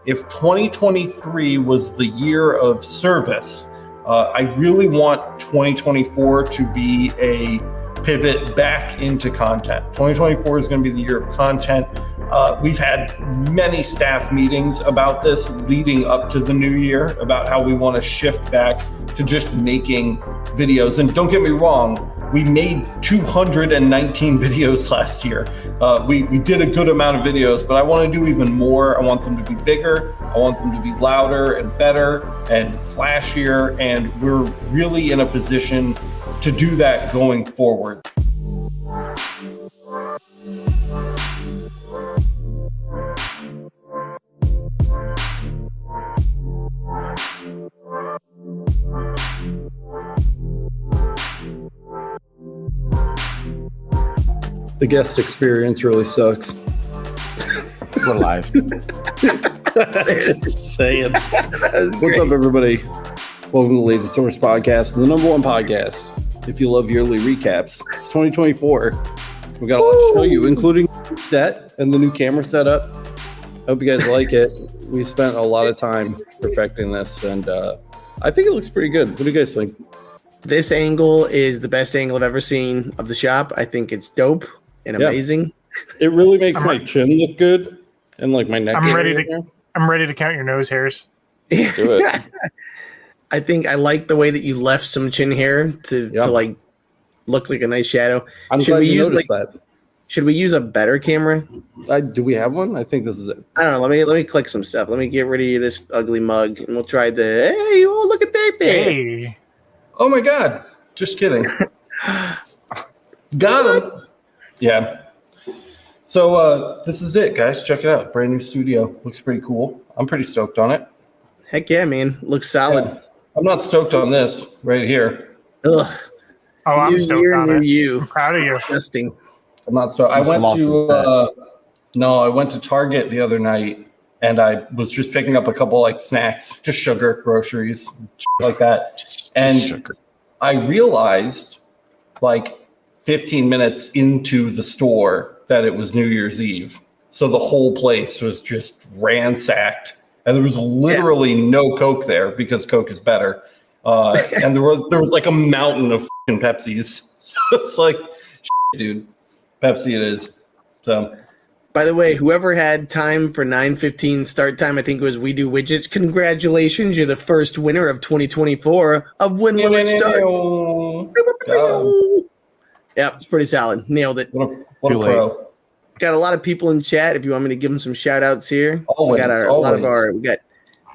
if 2023 was the year of service, I really want 2024 to be a pivot back into content. 2024 is going to be the year of content. We've had many staff meetings about this leading up to the new year, about how we want to shift back to just making videos. And don't get me wrong, we made 219 videos last year. We did a good amount of videos, but I want to do even more. I want them to be bigger. I want them to be louder and better and flashier. And we're really in a position to do that going forward. The guest experience really sucks. We're live. Just saying. What's up, everybody? Welcome to Laser Source Podcast, the number one podcast. If you love yearly recaps, it's 2024. We got a lot to show you, including the set and the new camera setup. Hope you guys like it. We spent a lot of time perfecting this, and I think it looks pretty good. What do you guys think? This angle is the best angle I've ever seen of the shop. I think it's dope and amazing. It really makes my chin look good and like my neck. I'm ready to count your nose hairs. Do it. I think I like the way that you left some chin hair to like look like a nice shadow. I'm glad you noticed that. Should we use a better camera? Do we have one? I think this is it. I don't know. Let me click some stuff. Let me get rid of this ugly mug, and we'll try the. Hey, oh look at that thing! Hey. Oh my God. Just kidding. Got him. Yeah. So this is it, guys. Check it out. Brand new studio. Looks pretty cool. I'm pretty stoked on it. Heck yeah, man. Looks solid. Yeah. I'm not stoked on this right here. Ugh. Oh, I'm stoked on it. You. Proud of you. Disgusting. I'm not stoked. I went to Target the other night and I was just picking up a couple like snacks, just sugar, groceries, like that. And I realized like 15 minutes into the store that it was New Year's Eve. So the whole place was just ransacked. And there was literally no Coke there because Coke is better. And there was like a mountain of fucking Pepsis. So it's like, dude, Pepsi it is. So, by the way, whoever had time for 9:15 start time, I think it was We Do Widgets. Congratulations, you're the first winner of 2024 of When Will It Start? Yep, it's pretty solid. Nailed it. What a pro. Got a lot of people in chat. If you want me to give them some shout outs here, always, we got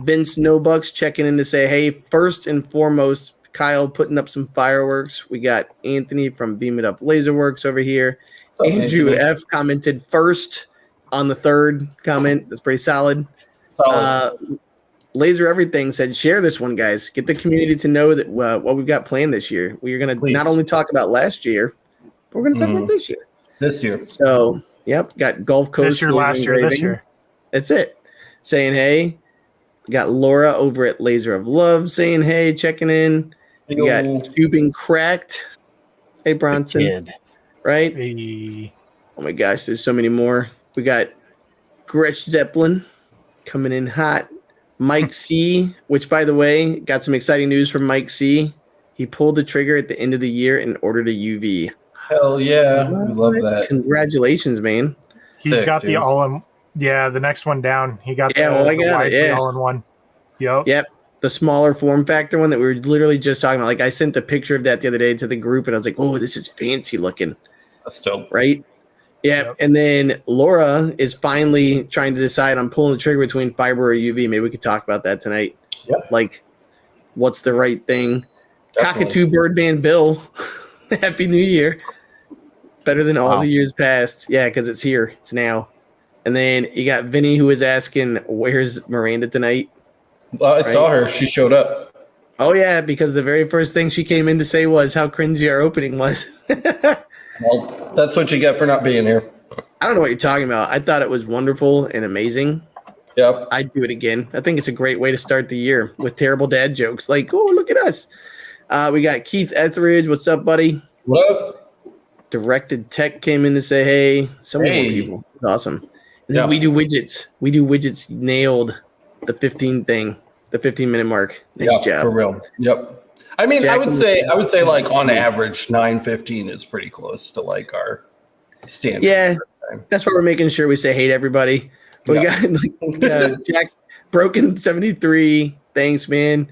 Vince Nobucks checking in to say, hey, first and foremost, Kyle putting up some fireworks. We got Anthony from Beam It Up Laserworks over here. So Andrew Anthony F commented first on the third comment. That's pretty solid. Laser Everything said, share this one, guys. Get the community to know that what we've got planned this year. We are going to not only talk about last year, but we're going to talk about this year. This year. So, yep, got Gulf Coast. This year, last year, this year. That's it. Saying hey. We got Laura over at Laser of Love saying hey, checking in. We got Cubing Cracked. Hey, Bronson. Right? Hey. Oh my gosh, there's so many more. We got Gretch Zeppelin coming in hot. Mike C, which by the way, got some exciting news from Mike C. He pulled the trigger at the end of the year and ordered a UV. Hell yeah. We love that. Congratulations, man. He's got the all-in. Yeah, the next one down. He got the all-in-one. Yep. The smaller form factor one that we were literally just talking about. Like I sent a picture of that the other day to the group and I was like, oh, this is fancy looking. That's dope. Right? Yep. And then Laura is finally trying to decide on pulling the trigger between fiber or UV. Maybe we could talk about that tonight. Yep. Like, what's the right thing? Definitely. Cockatoo Birdman Bill. Happy New Year. Better than all the years past. Yeah, because it's here. It's now. And then you got Vinny who was asking, where's Miranda tonight? I saw her. She showed up. Oh, yeah, because the very first thing she came in to say was how cringy our opening was. Well, that's what you get for not being here. I don't know what you're talking about. I thought it was wonderful and amazing. Yep. I'd do it again. I think it's a great way to start the year with terrible dad jokes. Like, oh, look at us. We got Keith Etheridge. What's up, buddy? What up? Directed Tech came in to say, hey. So many more people. Awesome. And then we do widgets. We do widgets nailed. the 15-minute mark. Nice Yep, job. for real. Yep. I mean, Jack I would say like on average, 9:15 is pretty close to like our standard. Yeah, that's why we're making sure we say hey to everybody. We got Jack Broken 73. Thanks, man.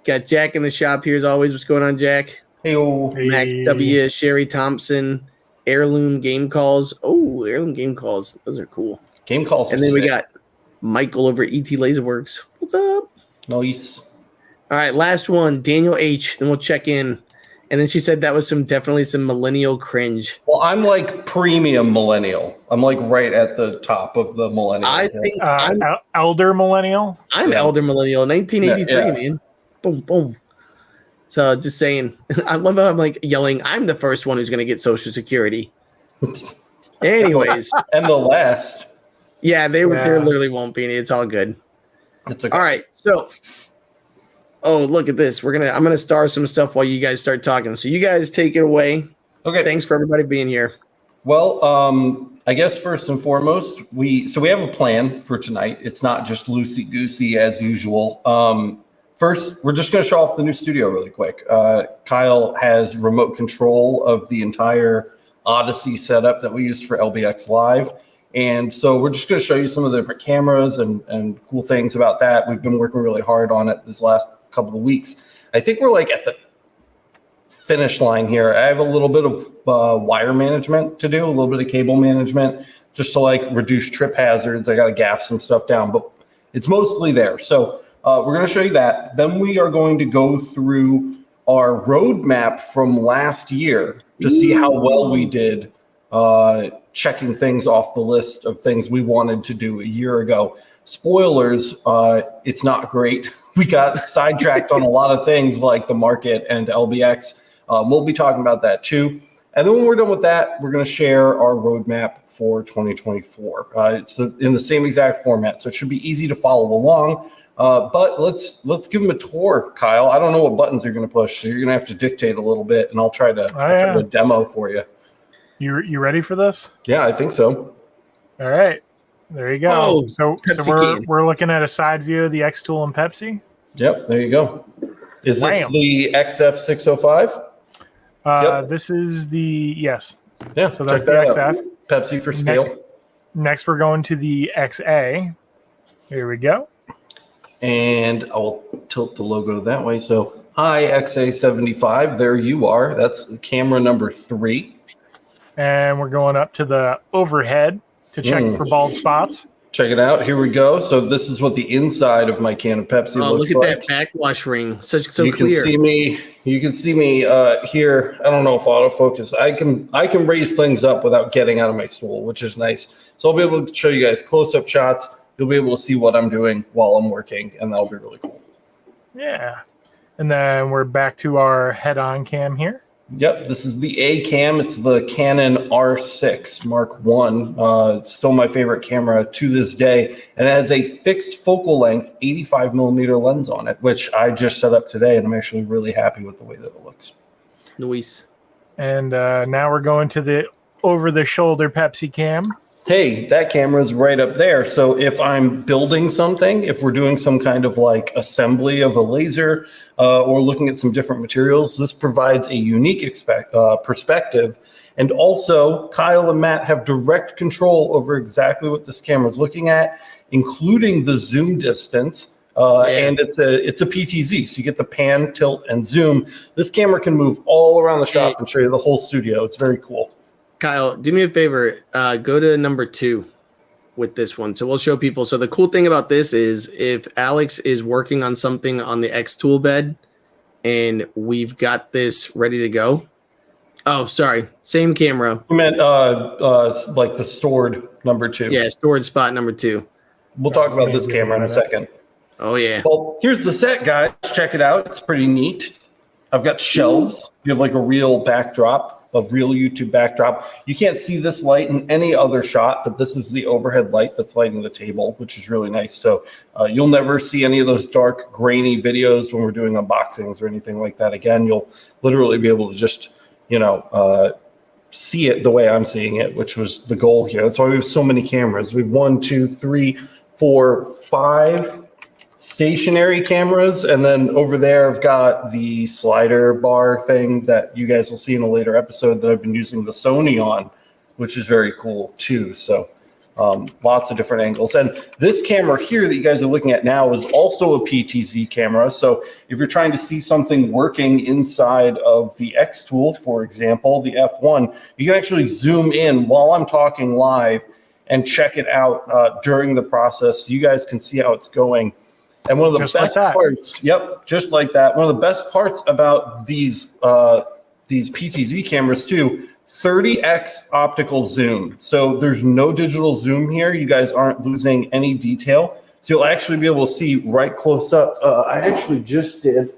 Got Jack in the shop here as always. What's going on, Jack? Hey, Max W, Sherry Thompson, Heirloom Game Calls. Oh, Heirloom Game Calls. Those are cool. Game calls. And then we got Michael over at ET Laserworks. What's up? Nice. All right, last one, Daniel H. Then we'll check in. And then she said that was definitely some millennial cringe. Well, I'm like premium millennial. I'm like right at the top of the millennial. I think I'm elder millennial. I'm elder millennial, 1983, man. Boom, boom. So just saying, I love how I'm like yelling, I'm the first one who's going to get Social Security. Anyways. And the last. Yeah, there literally won't be any. It's all good. It's okay. All right, so look at this. I'm gonna star some stuff while you guys start talking. So you guys take it away. Okay. Thanks for everybody being here. Well, I guess first and foremost, we have a plan for tonight. It's not just loosey goosey as usual. First, we're just going to show off the new studio really quick. Kyle has remote control of the entire Odyssey setup that we used for LBX Live. And so we're just going to show you some of the different cameras and cool things about that. We've been working really hard on it this last couple of weeks. I think we're like at the finish line here. I have a little bit of wire management to do, a little bit of cable management, just to like reduce trip hazards. I got to gaff some stuff down, but it's mostly there. So we're going to show you that. Then we are going to go through our roadmap from last year to see how well we did checking things off the list of things we wanted to do a year ago. Spoilers, it's not great. We got sidetracked on a lot of things like the market and LBX. We'll be talking about that too. And then when we're done with that, we're going to share our roadmap for 2024. It's in the same exact format, so it should be easy to follow along. But let's give them a tour, Kyle. I don't know what buttons you're going to push, so you're going to have to dictate a little bit, and I'll try to demo for you. You ready for this? Yeah, I think so. All right, there you go. Oh, so we're looking at a side view of the X Tool and Pepsi. Yep, there you go. Is this the XF605? Yep. This is the yes. Yeah, so that's the XF. Pepsi for scale. Next, we're going to the XA. Here we go. And I will tilt the logo that way. So, hi, XA75. There you are. That's camera number 3. And we're going up to the overhead to check for bald spots. Check it out. Here we go. So this is what the inside of my can of Pepsi looks like. Look at that backwash ring. So you clear. You can see me here. I don't know if autofocus. I can raise things up without getting out of my stool, which is nice. So I'll be able to show you guys close-up shots. You'll be able to see what I'm doing while I'm working, and that'll be really cool. Yeah. And then we're back to our head-on cam here. Yep, this is the A cam. It's the Canon R6 Mark I. Still my favorite camera to this day. And it has a fixed focal length 85 millimeter lens on it, which I just set up today, and I'm actually really happy with the way that it looks. Nice. And now we're going to the over-the-shoulder Pepsi cam. Hey, that camera is right up there. So if I'm building something, if we're doing some kind of like assembly of a laser or looking at some different materials, this provides a unique perspective. And also, Kyle and Matt have direct control over exactly what this camera is looking at, including the zoom distance. And it's a PTZ, so you get the pan, tilt, and zoom. This camera can move all around the shop and show you the whole studio. It's very cool. Kyle, do me a favor. Go to number 2 with this one. So we'll show people. So the cool thing about this is if Alex is working on something on the X tool bed and we've got this ready to go. Oh, sorry. Same camera. You meant like the stored number 2. Yeah, stored spot number 2. We'll talk about this camera in a second. Oh, yeah. Well, here's the set, guys. Check it out. It's pretty neat. I've got shelves. You have like a real backdrop. A real YouTube backdrop. You can't see this light in any other shot, but this is the overhead light that's lighting the table, which is really nice. So you'll never see any of those dark, grainy videos when we're doing unboxings or anything like that. Again, you'll literally be able to just, see it the way I'm seeing it, which was the goal here. That's why we have so many cameras. We have 1, 2, 3, 4, 5 stationary cameras, and then over there I've got the slider bar thing that you guys will see in a later episode that I've been using the Sony on, which is very cool too. So lots of different angles. And this camera here that you guys are looking at now is also a PTZ camera. So if you're trying to see something working inside of the X tool, for example, the F1, you can actually zoom in while I'm talking live and check it out during the process. So you guys can see how it's going. And one of the best parts, yep, just like that. One of the best parts about these PTZ cameras too, 30x optical zoom. So there's no digital zoom here. You guys aren't losing any detail. So you'll actually be able to see right close up. I actually just did,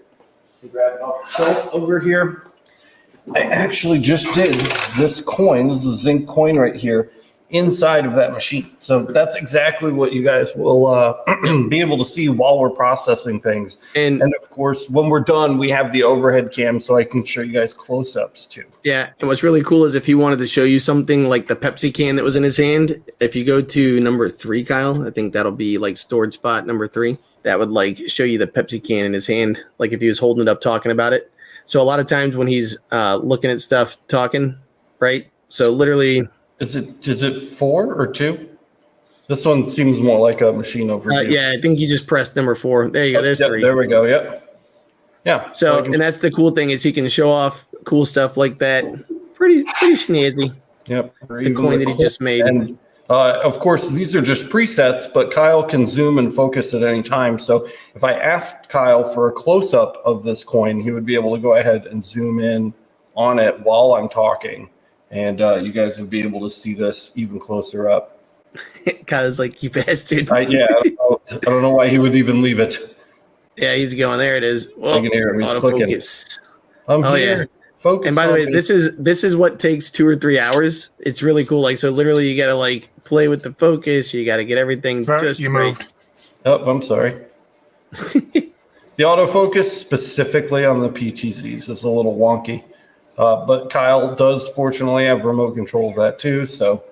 grab it off the shelf over here. I actually just did this coin. This is a zinc coin right here inside of that machine. So that's exactly what you guys will be able to see while we're processing things. And of course, when we're done, we have the overhead cam so I can show you guys close-ups too. Yeah, and what's really cool is if he wanted to show you something like the Pepsi can that was in his hand, if you go to number 3, Kyle, I think that'll be like stored spot number 3, that would like show you the Pepsi can in his hand, like if he was holding it up talking about it. So a lot of times when he's looking at stuff talking, right? So literally... Is it 4 or 2? This one seems more like a machine overview. Yeah, I think you just pressed number 4. There you go. There's 3. There we go. Yep. Yeah. So and that's the cool thing is he can show off cool stuff like that. Pretty snazzy. Yep. The coin that he just made. And of course, these are just presets, but Kyle can zoom and focus at any time. So if I asked Kyle for a close-up of this coin, he would be able to go ahead and zoom in on it while I'm talking. And you guys would be able to see this even closer up. Kyle's like, you bastard. I don't know why he would even leave it. Yeah, he's going. There it is. Well, I can hear him. He's clicking. I'm here. Yeah. Focus. And by the way, this is what takes 2 or 3 hours. It's really cool. Like, so literally you got to like play with the focus. You got to get everything just you right. moved. Oh, I'm sorry. The autofocus specifically on the PTZs is a little wonky. But Kyle does fortunately have remote control of that too, so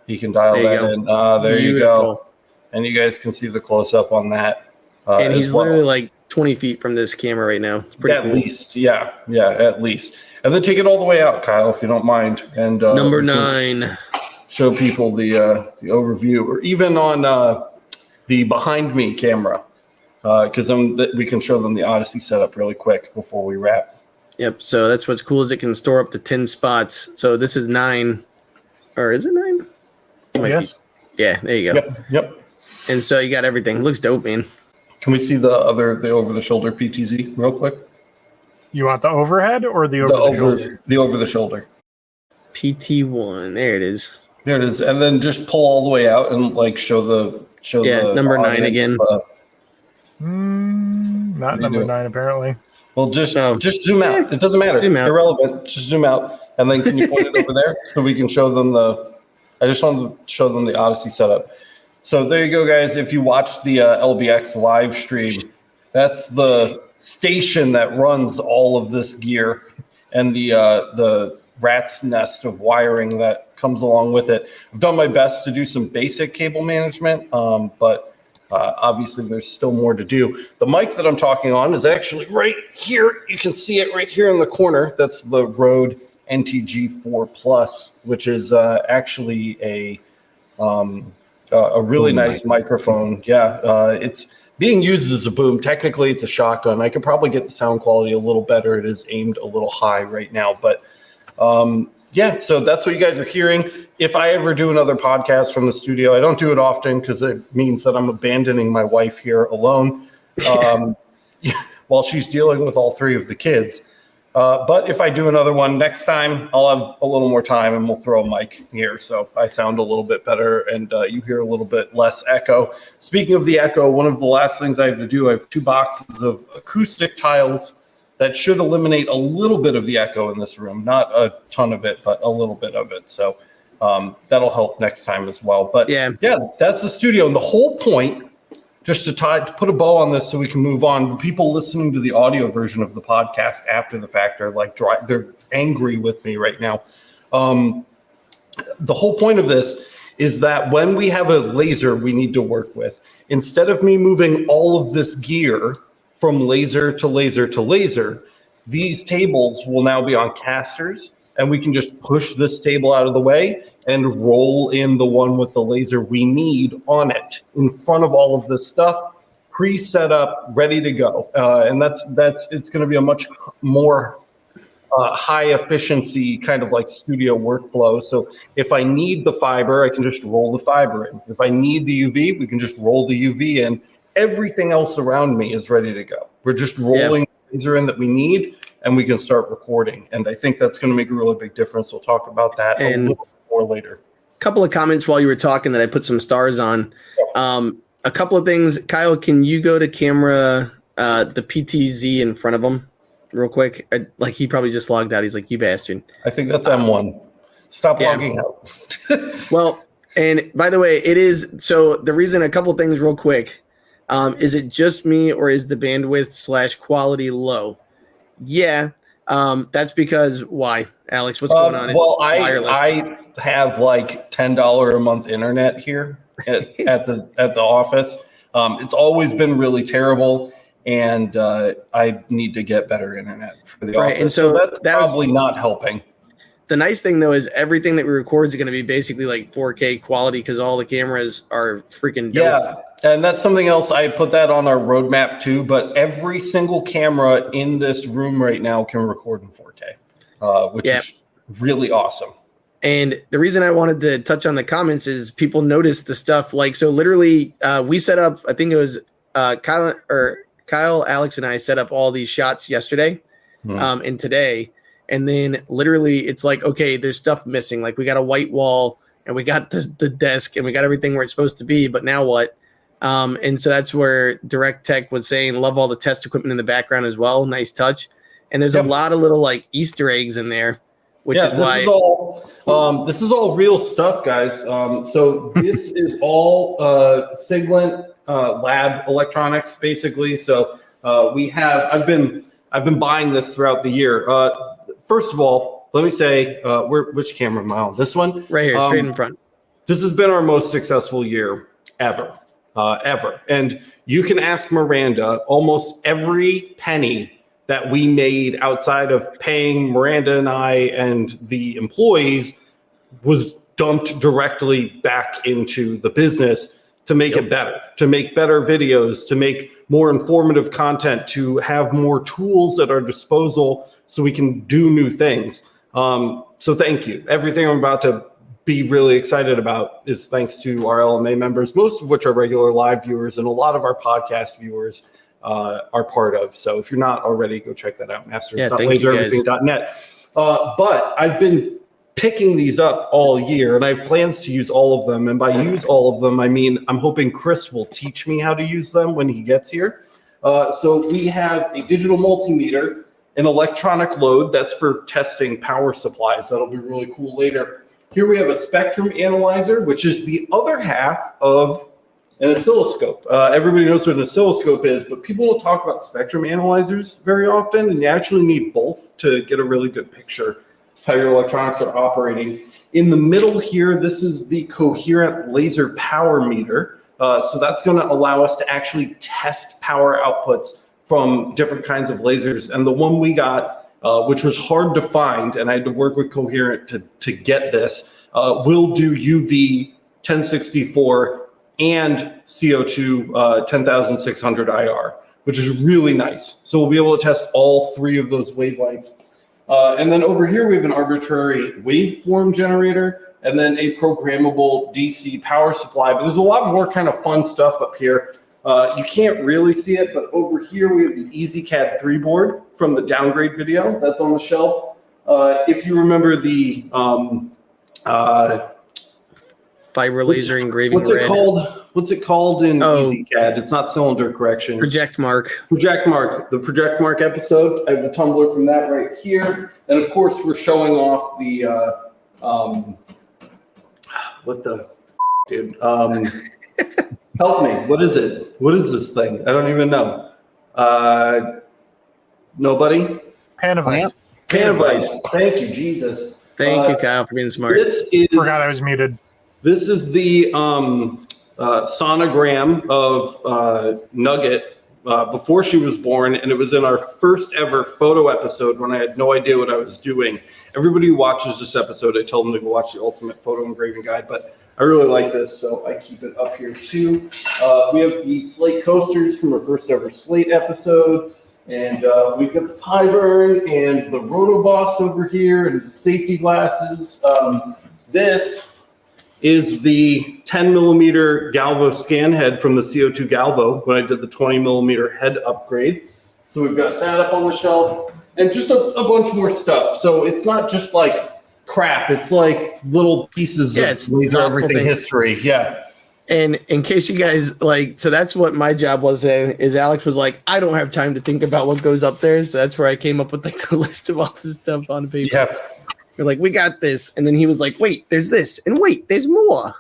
he can dial that in. There you go. And you guys can see the close up on that. And he's literally like 20 feet from this camera right now. It's pretty cool. At least. Yeah, at least. And then take it all the way out, Kyle, if you don't mind. And number 9. Show people the overview, or even on the behind me camera, because we can show them the Odyssey setup really quick before we wrap. Yep. So that's what's cool is it can store up to 10 spots. So this is 9, or is it 9? Yes. Yeah. There you go. Yep. And so you got everything. Looks dope, man. Can we see the over the shoulder PTZ real quick? You want the overhead or the over-the-shoulder? The over the shoulder. PT1. There it is. There it is. And then just pull all the way out and like show the number 9 again. Not number 9 apparently. Well, just zoom out. It doesn't matter. Irrelevant. Just zoom out. And then can you point it over there so we can show them I just wanted to show them the Odyssey setup. So there you go, guys. If you watch the LBX live stream, that's the station that runs all of this gear and the rat's nest of wiring that comes along with it. I've done my best to do some basic cable management, but obviously there's still more to do. The mic that I'm talking on is actually right here. You can see it right here in the corner. That's the Rode NTG4 Plus, which is actually a really nice microphone. Yeah, it's being used as a boom. Technically, it's a shotgun. I could probably get the sound quality a little better. It is aimed a little high right now, but yeah, so that's what you guys are hearing. If I ever do another podcast from the studio, I don't do it often because it means that I'm abandoning my wife here alone while she's dealing with all 3 of the kids. But if I do another one next time, I'll have a little more time and we'll throw a mic here so I sound a little bit better and you hear a little bit less echo. Speaking of the echo, one of the last things I have to do, I have 2 boxes of acoustic tiles that should eliminate a little bit of the echo in this room. Not a ton of it, but a little bit of it. So that'll help next time as well. But yeah, that's the studio. And the whole point, just to put a bow on this so we can move on, the people listening to the audio version of the podcast after the fact are like, they're angry with me right now. The whole point of this is that when we have a laser we need to work with, instead of me moving all of this gear from laser to laser to laser, these tables will now be on casters, and we can just push this table out of the way and roll in the one with the laser we need on it in front of all of this stuff, pre-set up, ready to go. And it's going to be a much more high efficiency kind of like studio workflow. So if I need the fiber, I can just roll the fiber in. If I need the UV, we can just roll the UV in. Everything else around me is ready to go. We're just rolling the laser in that we need, and we can start recording. And I think that's going to make a really big difference. We'll talk about that a little more later. A couple of comments while you were talking that I put some stars on. A couple of things. Kyle, can you go to camera, the PTZ in front of him real quick? Like he probably just logged out. He's like, you bastard. I think that's M1. Stop logging out. Well, and by the way, it is. So the reason, a couple of things real quick. Is it just me or is the bandwidth / quality low? Yeah. That's because why, Alex? What's going on? Well, I have like $10 a month internet here at the office. It's always been really terrible, and I need to get better internet for the office. And so that's probably not helping. The nice thing though is everything that we record is going to be basically like 4K quality because all the cameras are freaking dope. Yeah. And that's something else. I put that on our roadmap too, but every single camera in this room right now can record in 4K, which is really awesome. And the reason I wanted to touch on the comments is people notice the stuff like, so literally we set up, I think it was Kyle, Alex, and I set up all these shots yesterday and today. And then literally it's like, okay, there's stuff missing. Like we got a white wall and we got the desk and we got everything where it's supposed to be, but now what? And so that's where Direct Tech was saying, love all the test equipment in the background as well. Nice touch. And there's a lot of little like Easter eggs in there, which is why this is all real stuff, guys. So this is all Siglent lab electronics, basically. So I've been buying this throughout the year. First of all, let me say, which camera am I on? This one? Right here, straight in front. This has been our most successful year ever. And you can ask Miranda, almost every penny that we made outside of paying Miranda and I and the employees was dumped directly back into the business to make it better, to make better videos, to make more informative content, to have more tools at our disposal so we can do new things. So thank you. Everything I'm about to be really excited about is thanks to our LMA members, most of which are regular live viewers, and a lot of our podcast viewers are part of. So if you're not already, go check that out, masters.lasereverything.net. But I've been picking these up all year, and I have plans to use all of them. And by use all of them, I mean I'm hoping Chris will teach me how to use them when he gets here. So we have a digital multimeter, an electronic load that's for testing power supplies. That'll be really cool later. Here we have a spectrum analyzer, which is the other half of an oscilloscope. Everybody knows what an oscilloscope is, but people don't talk about spectrum analyzers very often, and you actually need both to get a really good picture of how your electronics are operating. In the middle here, this is the coherent laser power meter. So that's going to allow us to actually test power outputs from different kinds of lasers. And the one we got, which was hard to find, and I had to work with Coherent to get this, will do UV 1064 and CO2 10600 IR, which is really nice. So we'll be able to test all three of those wavelengths. And then over here, we have an arbitrary waveform generator and then a programmable DC power supply. But there's a lot more kind of fun stuff up here. You can't really see it, but over here we have the EasyCAD 3 board from the downgrade video that's on the shelf. If you remember the fiber laser engraving. What's it called? What's it called in EasyCAD? It's not cylinder correction. Project Mark. Project Mark. The Project Mark episode. I have the tumbler from that right here, and of course we're showing off the what the dude. Help me. What is it? What is this thing? I don't even know. Nobody? Panavice. Panavice. Thank you, Jesus. Thank you, Kyle, for being smart. This is, Forgot I was muted. This is the sonogram of Nugget before she was born, and it was in our first ever photo episode when I had no idea what I was doing. Everybody who watches this episode, I tell them to go watch the Ultimate Photo Engraving Guide, but I really like this, so I keep it up here too. We have the slate coasters from our first ever slate episode, and we've got the pie burn and the Rotoboss over here and safety glasses. This is the 10 millimeter Galvo scan head from the CO2 Galvo when I did the 20 millimeter head upgrade. So we've got that up on the shelf and just a bunch more stuff. So it's not just like crap. It's like little pieces of laser everything history. Yeah. And in case you guys like, so that's what my job was there, is Alex was like, I don't have time to think about what goes up there. So that's where I came up with like the list of all this stuff on paper. Yeah. We're like, we got this. And then he was like, wait, there's this. And wait, there's more.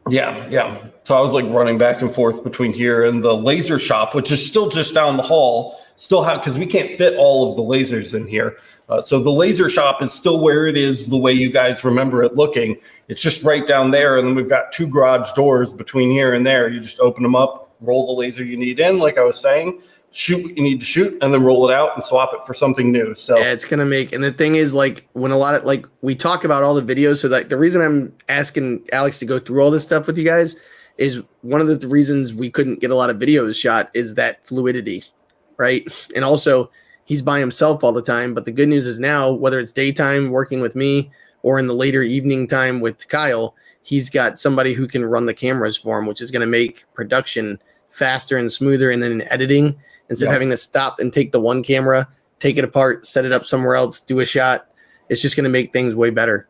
Yeah. So I was like running back and forth between here and the laser shop, which is still just down the hall. Still have, because we can't fit all of the lasers in here. So the laser shop is still where it is, the way you guys remember it looking. It's just right down there. And then we've got 2 garage doors between here and there. You just open them up, roll the laser you need in, like I was saying, shoot what you need to shoot, and then roll it out and swap it for something new. So yeah, it's gonna make, and the thing is, like, when a lot of, like, we talk about all the videos, so like the reason I'm asking Alex to go through all this stuff with you guys is one of the reasons we couldn't get a lot of videos shot is that fluidity, right? And also he's by himself all the time, but the good news is now, whether it's daytime working with me or in the later evening time with Kyle, he's got somebody who can run the cameras for him, which is going to make production faster and smoother. And then in editing, instead of having to stop and take the one camera, take it apart, set it up somewhere else, do a shot, it's just going to make things way better.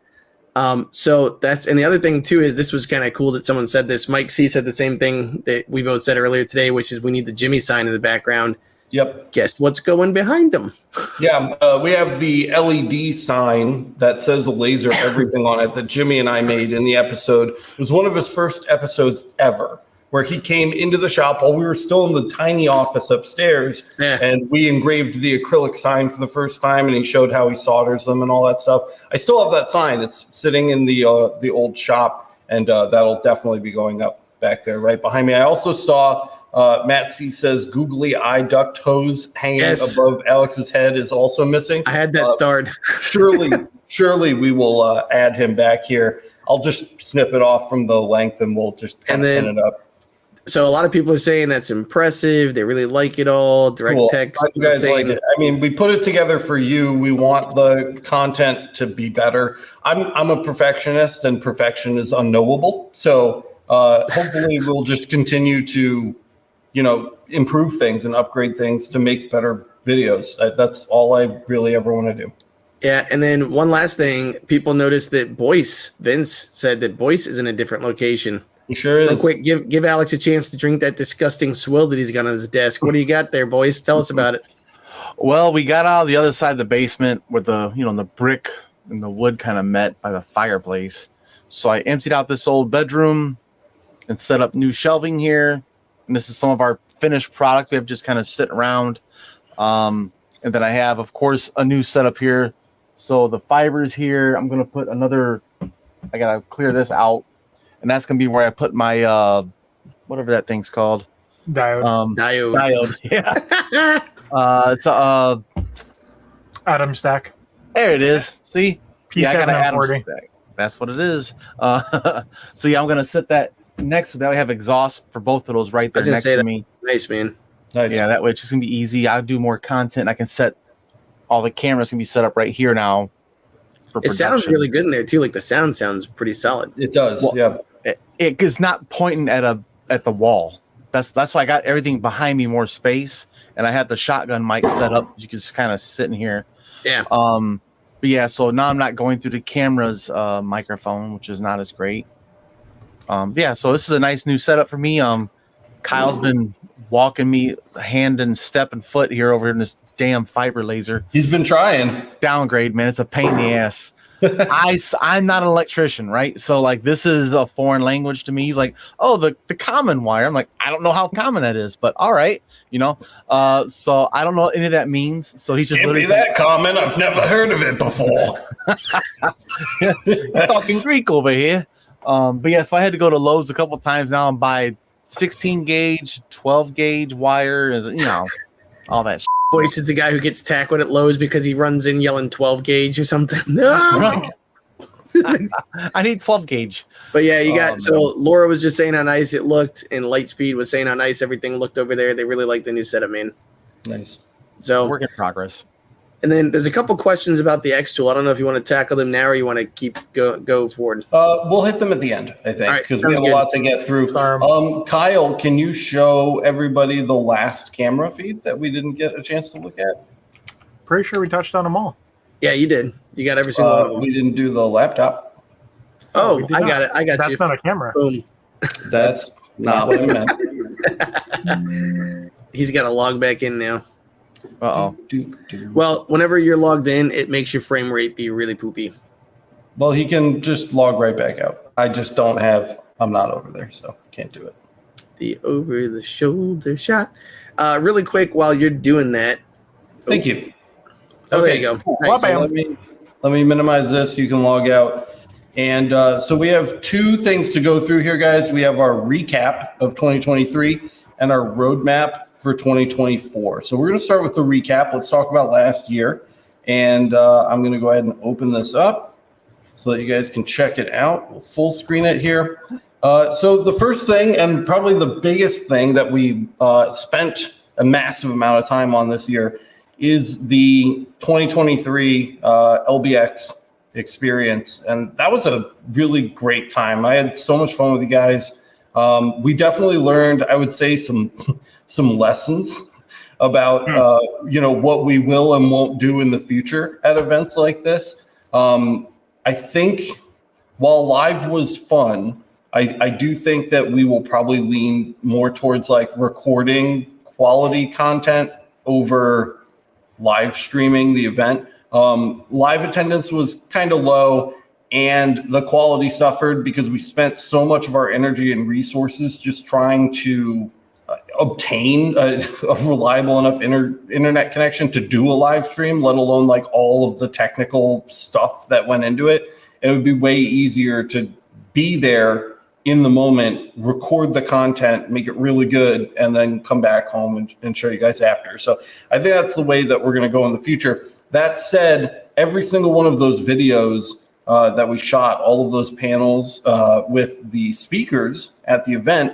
So that's, and the other thing too is, this was kind of cool that someone said this. Mike C said the same thing that we both said earlier today, which is we need the Jimmy sign in the background. Yep. Guess what's going behind them? Yeah, we have the LED sign that says laser everything on it that Jimmy and I made in the episode. It was one of his first episodes ever, where he came into the shop while we were still in the tiny office upstairs, and we engraved the acrylic sign for the first time, and he showed how he solders them and all that stuff. I still have that sign. It's sitting in the old shop, and that'll definitely be going up back there right behind me. I also saw Matt C says googly eye duct hose hanging above Alex's head is also missing. I had that starred. Surely we will add him back here. I'll just snip it off from the length and we'll just kind of pin it up. So a lot of people are saying that's impressive. They really like it all. Direct Tech. You guys like it. I mean, we put it together for you. We want the content to be better. I'm a perfectionist, and perfection is unknowable. So hopefully we'll just continue to, improve things and upgrade things to make better videos. That's all I really ever want to do. Yeah, and then one last thing. People noticed that Vince said that Boyce is in a different location. He sure is. Real quick, give Alex a chance to drink that disgusting swill that he's got on his desk. What do you got there, Boyce? Tell us about it. Well, we got out of the other side of the basement where the brick and the wood kind of met by the fireplace. So I emptied out this old bedroom and set up new shelving here. And this is some of our finished product we have just kind of sitting around. And then I have, of course, a new setup here. So the fibers here, I'm going to put I got to clear this out. And that's going to be where I put my, whatever that thing's called. Diode. Yeah. It's Atom stack. There it is. See? P740. I got an atom stack. That's what it is. So yeah, I'm going to set that next to that. We have exhaust for both of those right there next to me. Nice, man. Nice. Yeah, that way it's just going to be easy. I'll do more content. I can set all the cameras can be set up right here now. It sounds really good in there too. Like the sound sounds pretty solid. It does. Well, yeah. It is not pointing at the wall. That's why I got everything behind me, more space, and I had the shotgun mic set up. You can just kind of sit in here. Yeah. But yeah, so now I'm not going through the camera's microphone, which is not as great. Yeah, so this is a nice new setup for me. Kyle's been walking me hand and step and foot here over in this damn fiber laser. He's been trying. Downgrade, man. It's a pain in the ass. I'm not an electrician, right? So like this is a foreign language to me. He's like, oh, the common wire. I'm like, I don't know how common that is, but all right, so I don't know what any of that means. So he's just Can't literally be that common. I've never heard of it before. You're talking Greek over here. But yeah, so I had to go to Lowe's a couple times now and buy 16 gauge, 12 gauge wire, all that. Voice is the guy who gets tackled at Lowe's because he runs in yelling 12 gauge or something. No. I need 12 gauge. But yeah, you got so Laura was just saying how nice it looked, and Lightspeed was saying how nice everything looked over there. They really like the new setup, man. Nice. So work in progress. And then there's a couple questions about the X tool. I don't know if you want to tackle them now or you want to keep go forward. We'll hit them at the end, I think, because we have a lot to get through. Kyle, can you show everybody the last camera feed that we didn't get a chance to look at? Pretty sure we touched on them all. Yeah, you did. You got every single one of them. We didn't do the laptop. Oh, I got it. I got That's you. not a camera. Boom. That's not what I meant. He's got to log back in now. Uh-oh. Well, whenever you're logged in, it makes your frame rate be really poopy. Well, he can just log right back out. I just don't have, I'm not over there, so can't do it. The over-the-shoulder shot. Really quick, while you're doing that. Thank you. Oh, there you go. Nice. So let me minimize this. You can log out. And so we have two things to go through here, guys. We have our recap of 2023 and our roadmap for 2024. So we're going to start with the recap. Let's talk about last year. And I'm going to go ahead and open this up so that you guys can check it out. We'll full screen it here. So the first thing, and probably the biggest thing that we spent a massive amount of time on this year, is the 2023 LBX experience. And that was a really great time. I had so much fun with you guys. We definitely learned, I would say, some lessons about what we will and won't do in the future at events like this. I think while live was fun, I do think that we will probably lean more towards like recording quality content over live streaming the event. Live attendance was kind of low and the quality suffered because we spent so much of our energy and resources just trying to obtain a reliable enough internet connection to do a live stream, let alone like all of the technical stuff that went into it. It would be way easier to be there in the moment, record the content, make it really good, and then come back home and show you guys after. So I think that's the way that we're going to go in the future. That said, every single one of those videos that we shot, all of those panels with the speakers at the event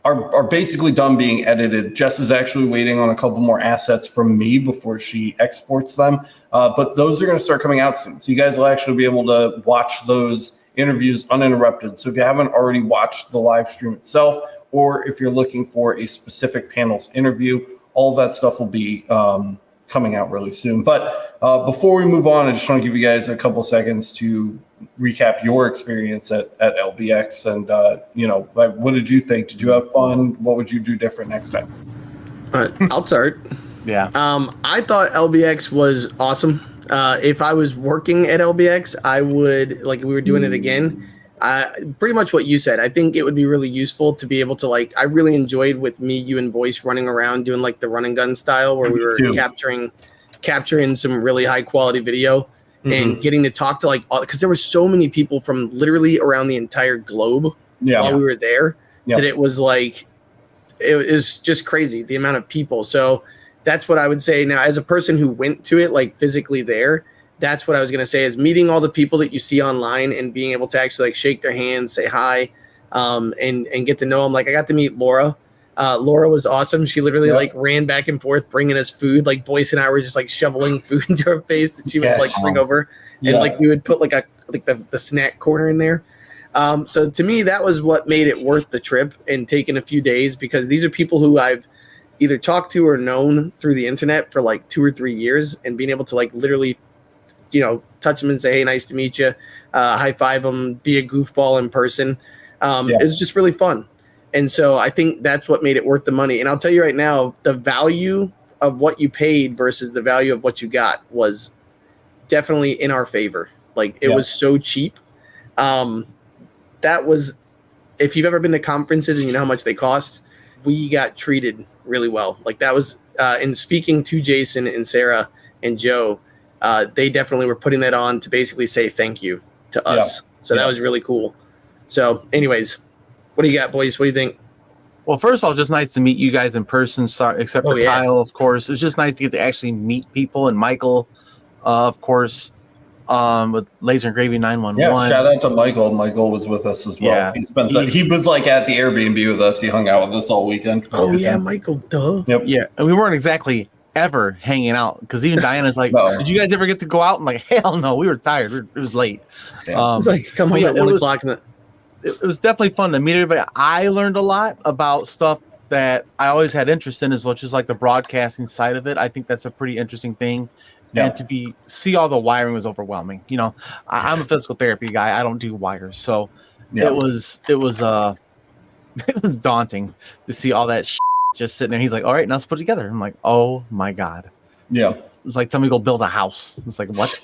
are basically done being edited. Jess is actually waiting on a couple more assets from me before she exports them. But those are going to start coming out soon. So you guys will actually be able to watch those interviews uninterrupted. So if you haven't already watched the live stream itself, or if you're looking for a specific panel's interview, all of that stuff will be coming out really soon. But before we move on, I just want to give you guys a couple seconds to recap your experience at LBX. And, what did you think? Did you have fun? What would you do different next time? I'll start. Yeah. I thought LBX was awesome. If I was working at LBX, I would, like, we were doing it again. Pretty much what you said. I think it would be really useful to be able to, like, I really enjoyed with me, you, and Boyce running around doing like the run and gun style where we were capturing some really high quality video and getting to talk to like, because there were so many people from literally around the entire globe while we were there that it was like, it was just crazy the amount of people. So that's what I would say. Now, as a person who went to it, like physically there, that's what I was going to say, is meeting all the people that you see online and being able to actually like shake their hands, say hi, and get to know them. Like I got to meet Laura. Laura was awesome. She literally like ran back and forth, bringing us food. Like Boyce and I were just like shoveling food into her face that she would like bring over. And like we would put like the snack corner in there. So to me, that was what made it worth the trip and taking a few days, because these are people who I've either talked to or known through the internet for like 2 or 3 years, and being able to like literally, touch them and say, hey, nice to meet you, high five them, be a goofball in person. It's just really fun. And so I think that's what made it worth the money. And I'll tell you right now, the value of what you paid versus the value of what you got was definitely in our favor. Like it was so cheap. That was, if you've ever been to conferences and you know how much they cost, we got treated really well. Like that was, in speaking to Jason and Sarah and Joe, they definitely were putting that on to basically say thank you to us. So that was really cool. So, anyways, what do you got, boys? What do you think? Well, first of all, just nice to meet you guys in person. Sorry, except for Kyle, of course. It's just nice to get to actually meet people, and Michael, of course, with Laser Engraving 911. Yeah, shout out to Michael. Michael was with us as well. Yeah. He was like at the Airbnb with us. He hung out with us all weekend. Oh yeah, Michael. Duh. Yep. Yeah, and we weren't exactly ever hanging out because even Diana's like, No. "Did you guys ever get to go out?" I'm like, "Hell no, we were tired. It was late." Yeah. It's like come home at 1 o'clock. It was definitely fun to meet everybody. I learned a lot about stuff that I always had interest in, as well, just like the broadcasting side of it. I think that's a pretty interesting thing. Yeah. And to see all the wiring was overwhelming. You know, I'm a physical therapy guy. I don't do wires, so it was it was daunting to see all that just sitting there. He's like, "All right, now let's put it together." I'm like, "Oh my god!" Yeah, It was like somebody go build a house. It's like what?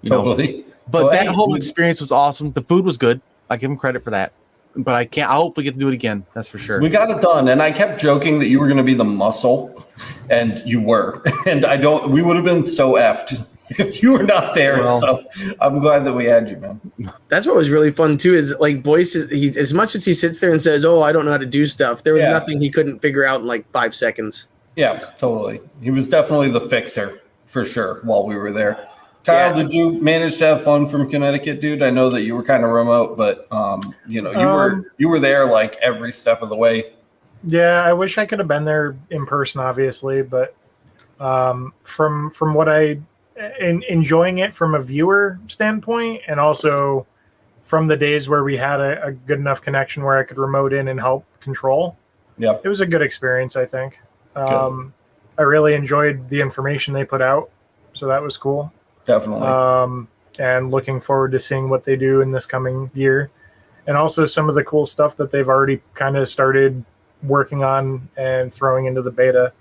You know? totally. But Well, that hey, whole experience was awesome. The food was good. I give him credit for that. But I hope we get to do it again. That's for sure. We got it done, and I kept joking that you were going to be the muscle, and you were. And we would have been so effed if you were not there. Well, so I'm glad that we had you, man. That's what was really fun too. Is like Boyce, as much as he sits there and says, "Oh, I don't know how to do stuff," there was nothing he couldn't figure out in like 5 seconds. Yeah, totally. He was definitely the fixer for sure while we were there. Kyle, did you manage to have fun from Connecticut, dude? I know that you were kind of remote, but you were there like every step of the way. Yeah, I wish I could have been there in person, obviously, but from what enjoying it from a viewer standpoint, and also from the days where we had a good enough connection where I could remote in and help control. Yeah, it was a good experience, I think. I really enjoyed the information they put out, so that was cool. Definitely. And looking forward to seeing what they do in this coming year, and also some of the cool stuff that they've already kind of started working on and throwing into the beta.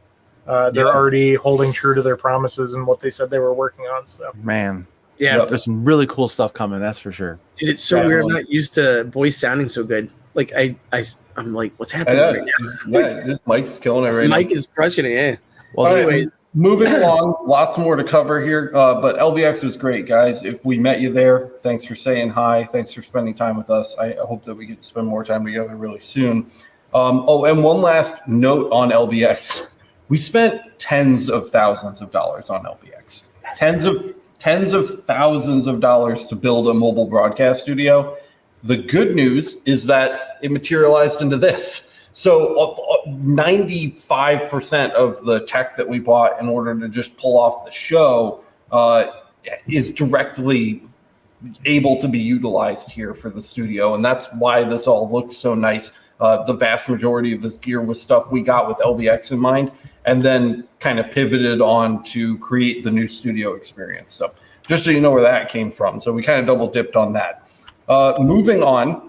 They're already holding true to their promises and what they said they were working on. So, man, there's some really cool stuff coming. That's for sure. Dude, it's so weird. I'm not used to Boyce sounding so good. Like I'm like, what's happening right now? Yeah, this Mike's killing it right now. Mike is crushing it. Yeah. Well, anyways. Moving along, lots more to cover here, but LBX was great, guys. If we met you there, thanks for saying hi. Thanks for spending time with us. I hope that we get to spend more time together really soon. And one last note on LBX. We spent tens of thousands of dollars on LBX. Tens of thousands of dollars to build a mobile broadcast studio. The good news is that it materialized into this. So 95% of the tech that we bought in order to just pull off the show is directly able to be utilized here for the studio. And that's why this all looks so nice. The vast majority of this gear was stuff we got with LBX in mind, and then kind of pivoted on to create the new studio experience. So just so you know where that came from. So we kind of double dipped on that. Moving on.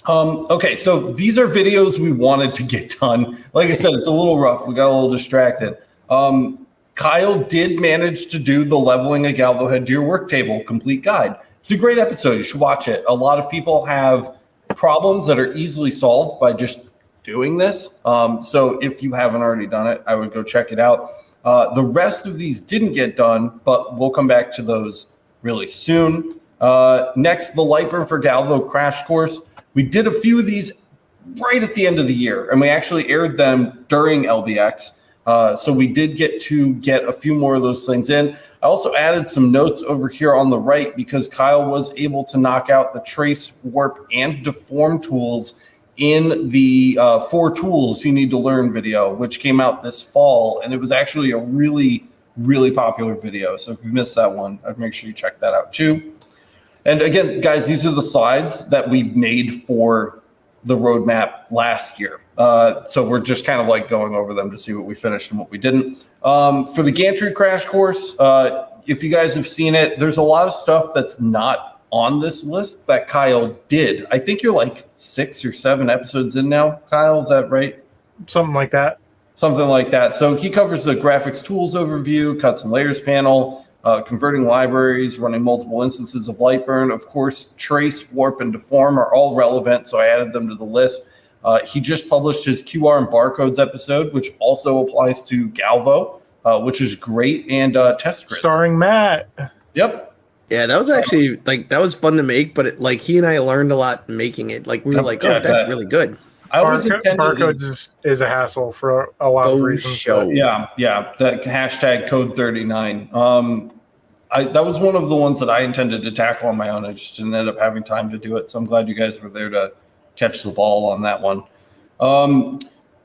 Okay, so these are videos we wanted to get done. Like I said, it's a little rough. We got a little distracted. Kyle did manage to do the leveling a Galvo head to your work table complete guide. It's a great episode. You should watch it. A lot of people have problems that are easily solved by just doing this. So if you haven't already done it, I would go check it out. The rest of these didn't get done, but we'll come back to those really soon. Next, the Lightburn for Galvo crash course. We did a few of these right at the end of the year, and we actually aired them during LBX. So we did get a few more of those things in. I also added some notes over here on the right because Kyle was able to knock out the trace, warp, and deform tools in the 4 tools you need to learn video, which came out this fall. And it was actually a really, really popular video. So if you missed that one, I'd make sure you check that out too. And again, guys, these are the slides that we made for the roadmap last year. So we're just kind of like going over them to see what we finished and what we didn't. For the gantry crash course, if you guys have seen it, there's a lot of stuff that's not on this list that Kyle did. I think you're like 6 or 7 episodes in now, Kyle, is that right? Something like that. Something like that. So he covers the graphics tools overview, cuts and layers panel, converting libraries, running multiple instances of Lightburn. Of course, trace, warp, and deform are all relevant, so I added them to the list. He just published his QR and barcodes episode, which also applies to Galvo, which is great, and test grids. Starring Matt. Yep. Yeah, that was actually like that was fun to make, but he and I learned a lot making it. Like we were like, Yeah, oh, that's really good. I always intended Barcodes is a hassle for a lot of reasons. Show. Yeah, that hashtag code 39. That was one of the ones that I intended to tackle on my own. I just didn't end up having time to do it. So I'm glad you guys were there to catch the ball on that one.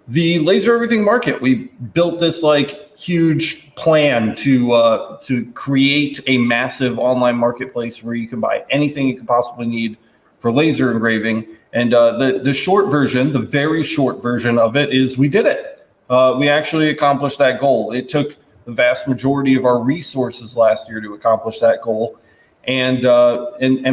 The laser everything market, we built this like huge plan to create a massive online marketplace where you can buy anything you could possibly need for laser engraving. And the short version, the very short version of it is we did it. We actually accomplished that goal. It took the vast majority of our resources last year to accomplish that goal. And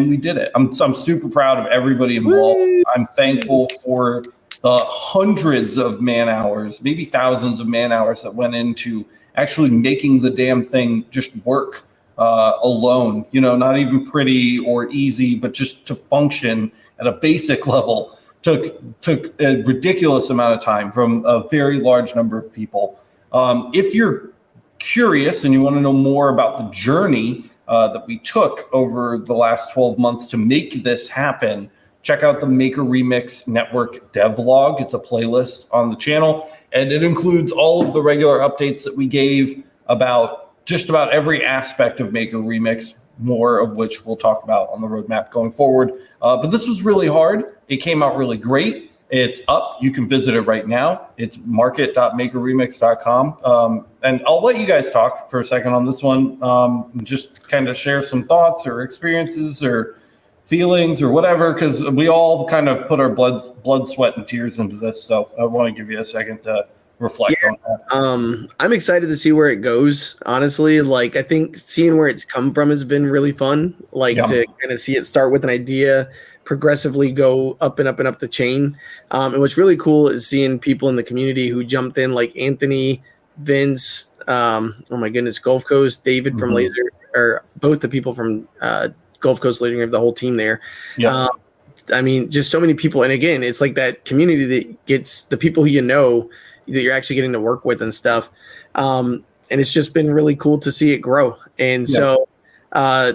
we did it. I'm super proud of everybody involved. Woo! I'm thankful for the hundreds of man hours, maybe thousands of man hours that went into actually making the damn thing just work alone. Not even pretty or easy, but just to function at a basic level took a ridiculous amount of time from a very large number of people. If you're curious and you want to know more about the journey that we took over the last 12 months to make this happen, check out the Maker Remix Network devlog. It's a playlist on the channel, and it includes all of the regular updates that we gave about just about every aspect of Maker Remix, more of which we'll talk about on the roadmap going forward. But this was really hard. It came out really great. It's up. You can visit it right now. It's market.makerremix.com. And I'll let you guys talk for a second on this one. Just kind of share some thoughts or experiences or feelings or whatever, because we all kind of put our blood, sweat, and tears into this. So I want to give you a second to reflect on that. I'm excited to see where it goes. Honestly, I think seeing where it's come from has been really fun. To kind of see it start with an idea, progressively go up and up and up the chain. And what's really cool is seeing people in the community who jumped in, like Anthony, Vince, oh my goodness, Gulf Coast, David from Laser, or both the people from Gulf Coast Laser, the whole team there. Yeah. I mean, just so many people. And again, it's like that community that gets the people who that you're actually getting to work with and stuff. And it's just been really cool to see it grow. And so I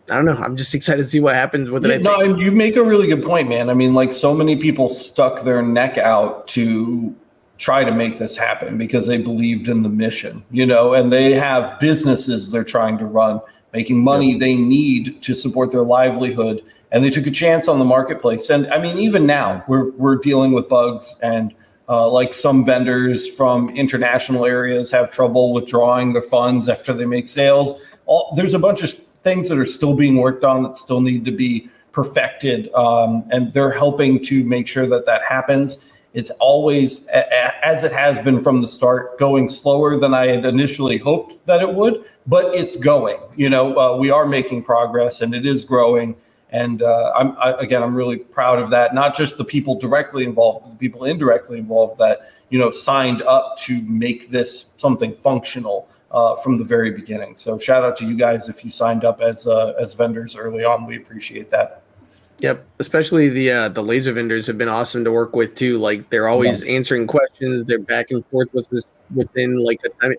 don't know. I'm just excited to see what happens with it. No, and you make a really good point, man. I mean, so many people stuck their neck out to try to make this happen because they believed in the mission, and they have businesses they're trying to run, making money they need to support their livelihood. And they took a chance on the marketplace. And I mean, even now we're dealing with bugs, and some vendors from international areas have trouble withdrawing their funds after they make sales. There's a bunch of things that are still being worked on that still need to be perfected. And they're helping to make sure that happens. It's always, as it has been from the start, going slower than I had initially hoped that it would, but it's going. We are making progress, and it is growing. And I'm really proud of that. Not just the people directly involved, but the people indirectly involved that signed up to make this something functional from the very beginning. So shout out to you guys if you signed up as vendors early on. We appreciate that. Yep, especially the laser vendors have been awesome to work with too. They're always answering questions. They're back and forth with this within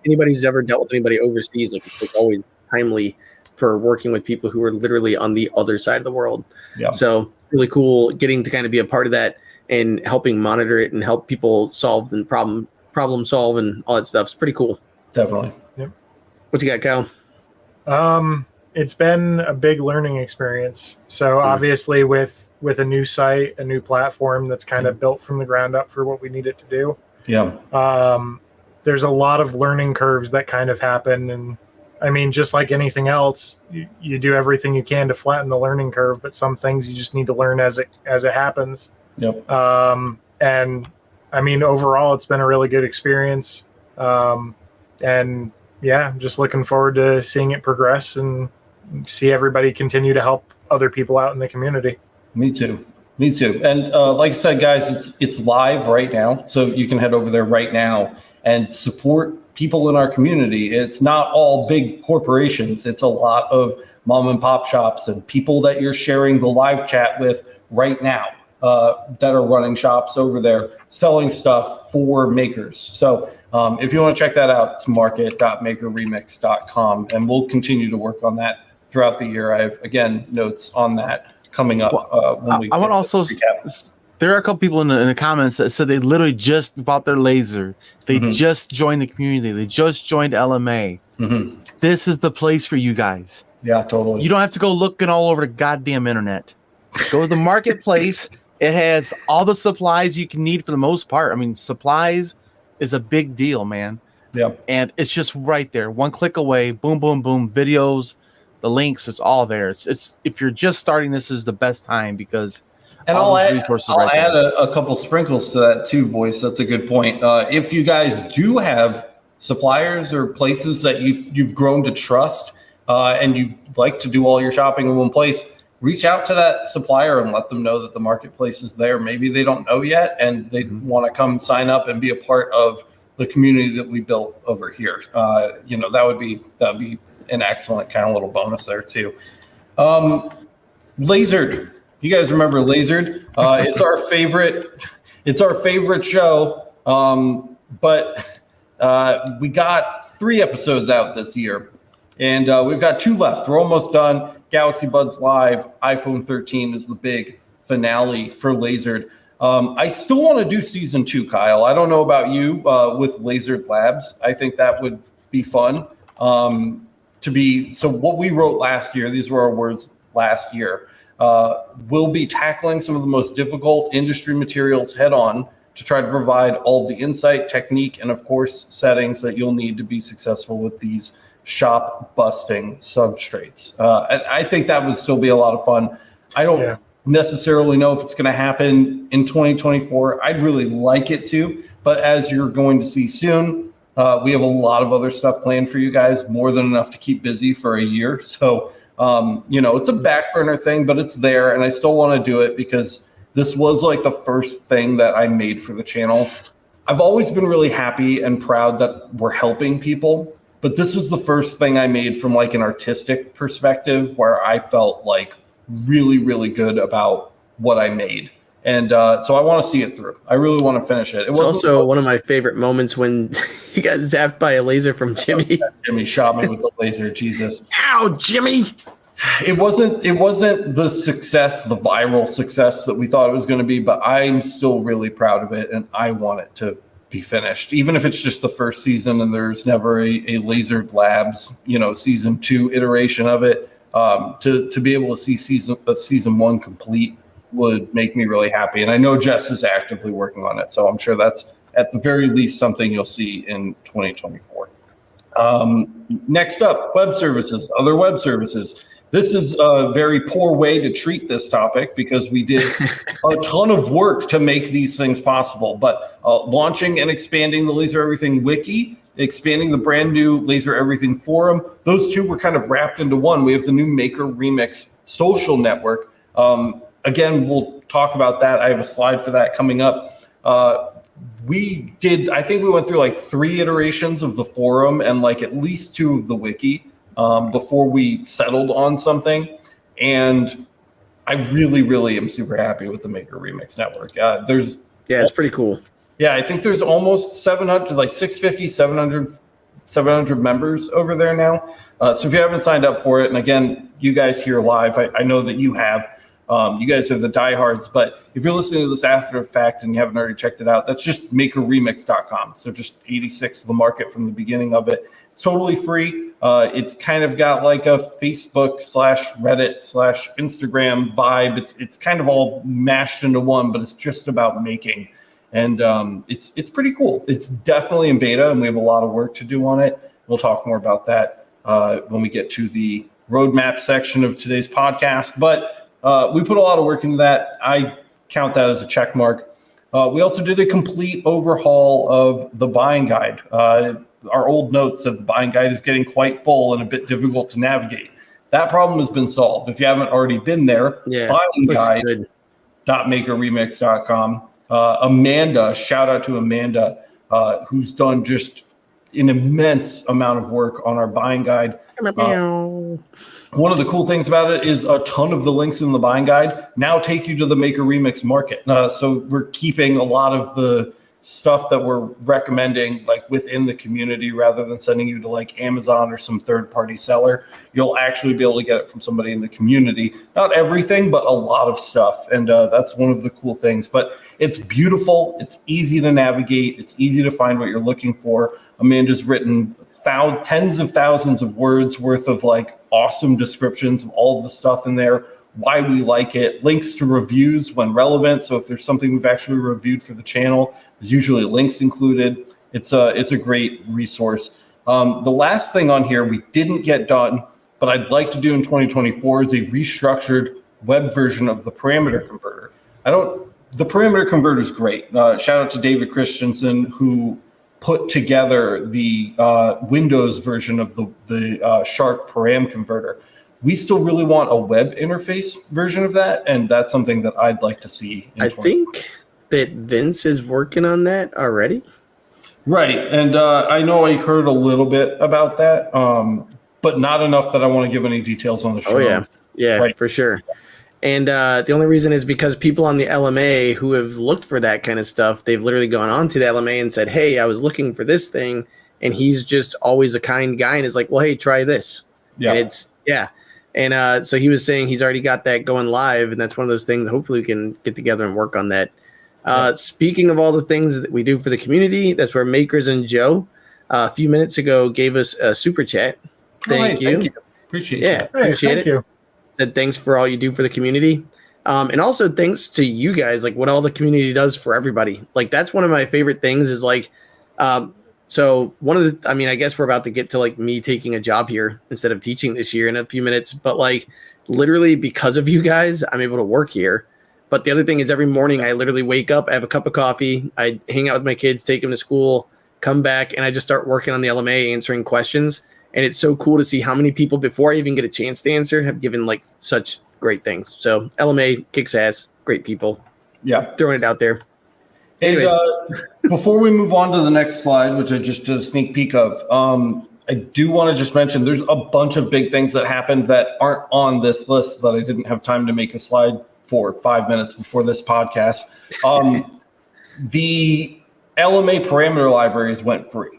anybody who's ever dealt with anybody overseas. It's always timely for working with people who are literally on the other side of the world. Yeah. So really cool getting to kind of be a part of that and helping monitor it and help people solve and problem solve and all that stuff. It's pretty cool. Definitely. Yep. What you got, Kyle? It's been a big learning experience. So obviously with a new site, a new platform that's kind of built from the ground up for what we need it to do. Yeah. There's a lot of learning curves that kind of happen. And I mean, just like anything else, you do everything you can to flatten the learning curve, but some things you just need to learn as it happens. Yep. And I mean, overall, it's been a really good experience. And yeah, just looking forward to seeing it progress and see everybody continue to help other people out in the community. Me too. And like I said, guys, it's live right now. So you can head over there right now and support people in our community. It's not all big corporations. It's a lot of mom and pop shops and people that you're sharing the live chat with right now that are running shops over there selling stuff for makers. So if you want to check that out, it's market.makerremix.com, and we'll continue to work on that throughout the year. I have, again, notes on that coming up. When we I want to also, there are a couple people in the comments that said they literally just bought their laser. They just joined the community. They just joined LMA. This is the place for you guys. Yeah, totally. You don't have to go looking all over the goddamn internet. Go to the marketplace. It has all the supplies you can need for the most part. I mean, supplies is a big deal, man. Yeah. And it's just right there. One click away. Boom, boom, boom. Videos, the links, it's all there. It's if you're just starting, this is the best time because I'll add a couple sprinkles to that too, boys. That's a good point. If you guys do have suppliers or places that you've grown to trust, and you like to do all your shopping in one place, reach out to that supplier and let them know that the marketplace is there. Maybe they don't know yet and they want to come sign up and be a part of the community that we built over here. That would be an excellent kind of little bonus there too. Lasered. You guys remember Lasered? It's our favorite show. But we got 3 episodes out this year. And we've got 2 left. We're almost done. Galaxy Buds Live, iPhone 13 is the big finale for Lasered. I still want to do season 2, Kyle. I don't know about you with Lasered Labs. I think that would be fun. So what we wrote last year, these were our words last year, we'll be tackling some of the most difficult industry materials head on to try to provide all the insight, technique, and of course, settings that you'll need to be successful with these shop busting substrates. And I think that would still be a lot of fun. I don't necessarily know if it's going to happen in 2024. I'd really like it to, but as you're going to see soon, we have a lot of other stuff planned for you guys, more than enough to keep busy for a year. So, it's a back burner thing, but it's there. And I still want to do it because this was like the first thing that I made for the channel. I've always been really happy and proud that we're helping people. But this was the first thing I made from like an artistic perspective where I felt like really, really good about what I made. And so I want to see it through. I really want to finish it. It's also one of my favorite moments when you got zapped by a laser from Jimmy. Jimmy shot me with the laser. Jesus. Ow, Jimmy. It wasn't the success, the viral success that we thought it was going to be, but I'm still really proud of it. And I want it to be finished, even if it's just the first season and there's never a Lasered Labs, season 2 iteration of it. To be able to see season 1 complete would make me really happy. And I know Jess is actively working on it, so I'm sure that's at the very least something you'll see in 2024. Next up, web services, other web services. This is a very poor way to treat this topic because we did a ton of work to make these things possible. But launching and expanding the Laser Everything Wiki, expanding the brand new Laser Everything Forum, those 2 were kind of wrapped into one. We have the new Maker Remix social network. Again, we'll talk about that. I have a slide for that coming up. I think we went through like 3 iterations of the forum and like at least 2 of the wiki. Before we settled on something. And I really, really am super happy with the Maker Remix network. It's pretty cool. Yeah, I think there's almost 700, like 650, 700 members over there now. So if you haven't signed up for it, and again, you guys here live, I know that you have. You guys are the diehards, but if you're listening to this after the fact and you haven't already checked it out, that's just makerremix.com. So just 86 of the market from the beginning of it. It's totally free. It's kind of got like a Facebook / Reddit / Instagram vibe. It's kind of all mashed into one, but it's just about making. And it's pretty cool. It's definitely in beta, and we have a lot of work to do on it. We'll talk more about that when we get to the roadmap section of today's podcast. But we put a lot of work into that. I count that as a check mark. We also did a complete overhaul of the buying guide. Our old notes said the buying guide is getting quite full and a bit difficult to navigate. That problem has been solved. If you haven't already been there, buyingguide.makerremix.com. Amanda, shout out to Amanda, who's done just an immense amount of work on our buying guide. One of the cool things about it is a ton of the links in the buying guide now take you to the Maker Remix market. So we're keeping a lot of the stuff that we're recommending like within the community rather than sending you to like Amazon or some third-party seller. You'll actually be able to get it from somebody in the community. Not everything, but a lot of stuff. And that's one of the cool things. But it's beautiful. It's easy to navigate. It's easy to find what you're looking for. Amanda's written tens of thousands of words worth of like awesome descriptions of all of the stuff in there, why we like it, links to reviews when relevant. So if there's something we've actually reviewed for the channel, there's usually links included. It's a great resource. The last thing on here we didn't get done, but I'd like to do in 2024 is a restructured web version of the parameter converter. The parameter converter is great. Shout out to David Christensen, who put together the Windows version of the Shark param converter. We still really want a web interface version of that, and that's something that I'd like to see. I think that Vince is working on that already. Right, and I know I heard a little bit about that, but not enough that I want to give any details on the show. Oh, yeah, right. For sure. And the only reason is because people on the LMA who have looked for that kind of stuff, they've literally gone on to the LMA and said, hey, I was looking for this thing, and he's just always a kind guy and is like, well, hey, try this. Yeah. And so he was saying he's already got that going live, and that's one of those things. Hopefully we can get together and work on that. Speaking of all the things that we do for the community, that's where Makers and Joe a few minutes ago gave us a super chat. Thank you. Appreciate that. Appreciate it. Said thanks for all you do for the community. And also thanks to you guys, like what all the community does for everybody. Like that's one of my favorite things is like, so I guess we're about to get to like me taking a job here instead of teaching this year in a few minutes, but like literally because of you guys, I'm able to work here. But the other thing is every morning I literally wake up, I have a cup of coffee, I hang out with my kids, take them to school, come back, and I just start working on the LMA, answering questions. And it's so cool to see how many people before I even get a chance to answer have given like such great things. So LMA kicks ass, great people. Yeah. Throwing it out there. Anyways. And before we move on to the next slide, which I just did a sneak peek of, I do want to just mention there's a bunch of big things that happened that aren't on this list that I didn't have time to make a slide for 5 minutes before this podcast. The LMA parameter libraries went free.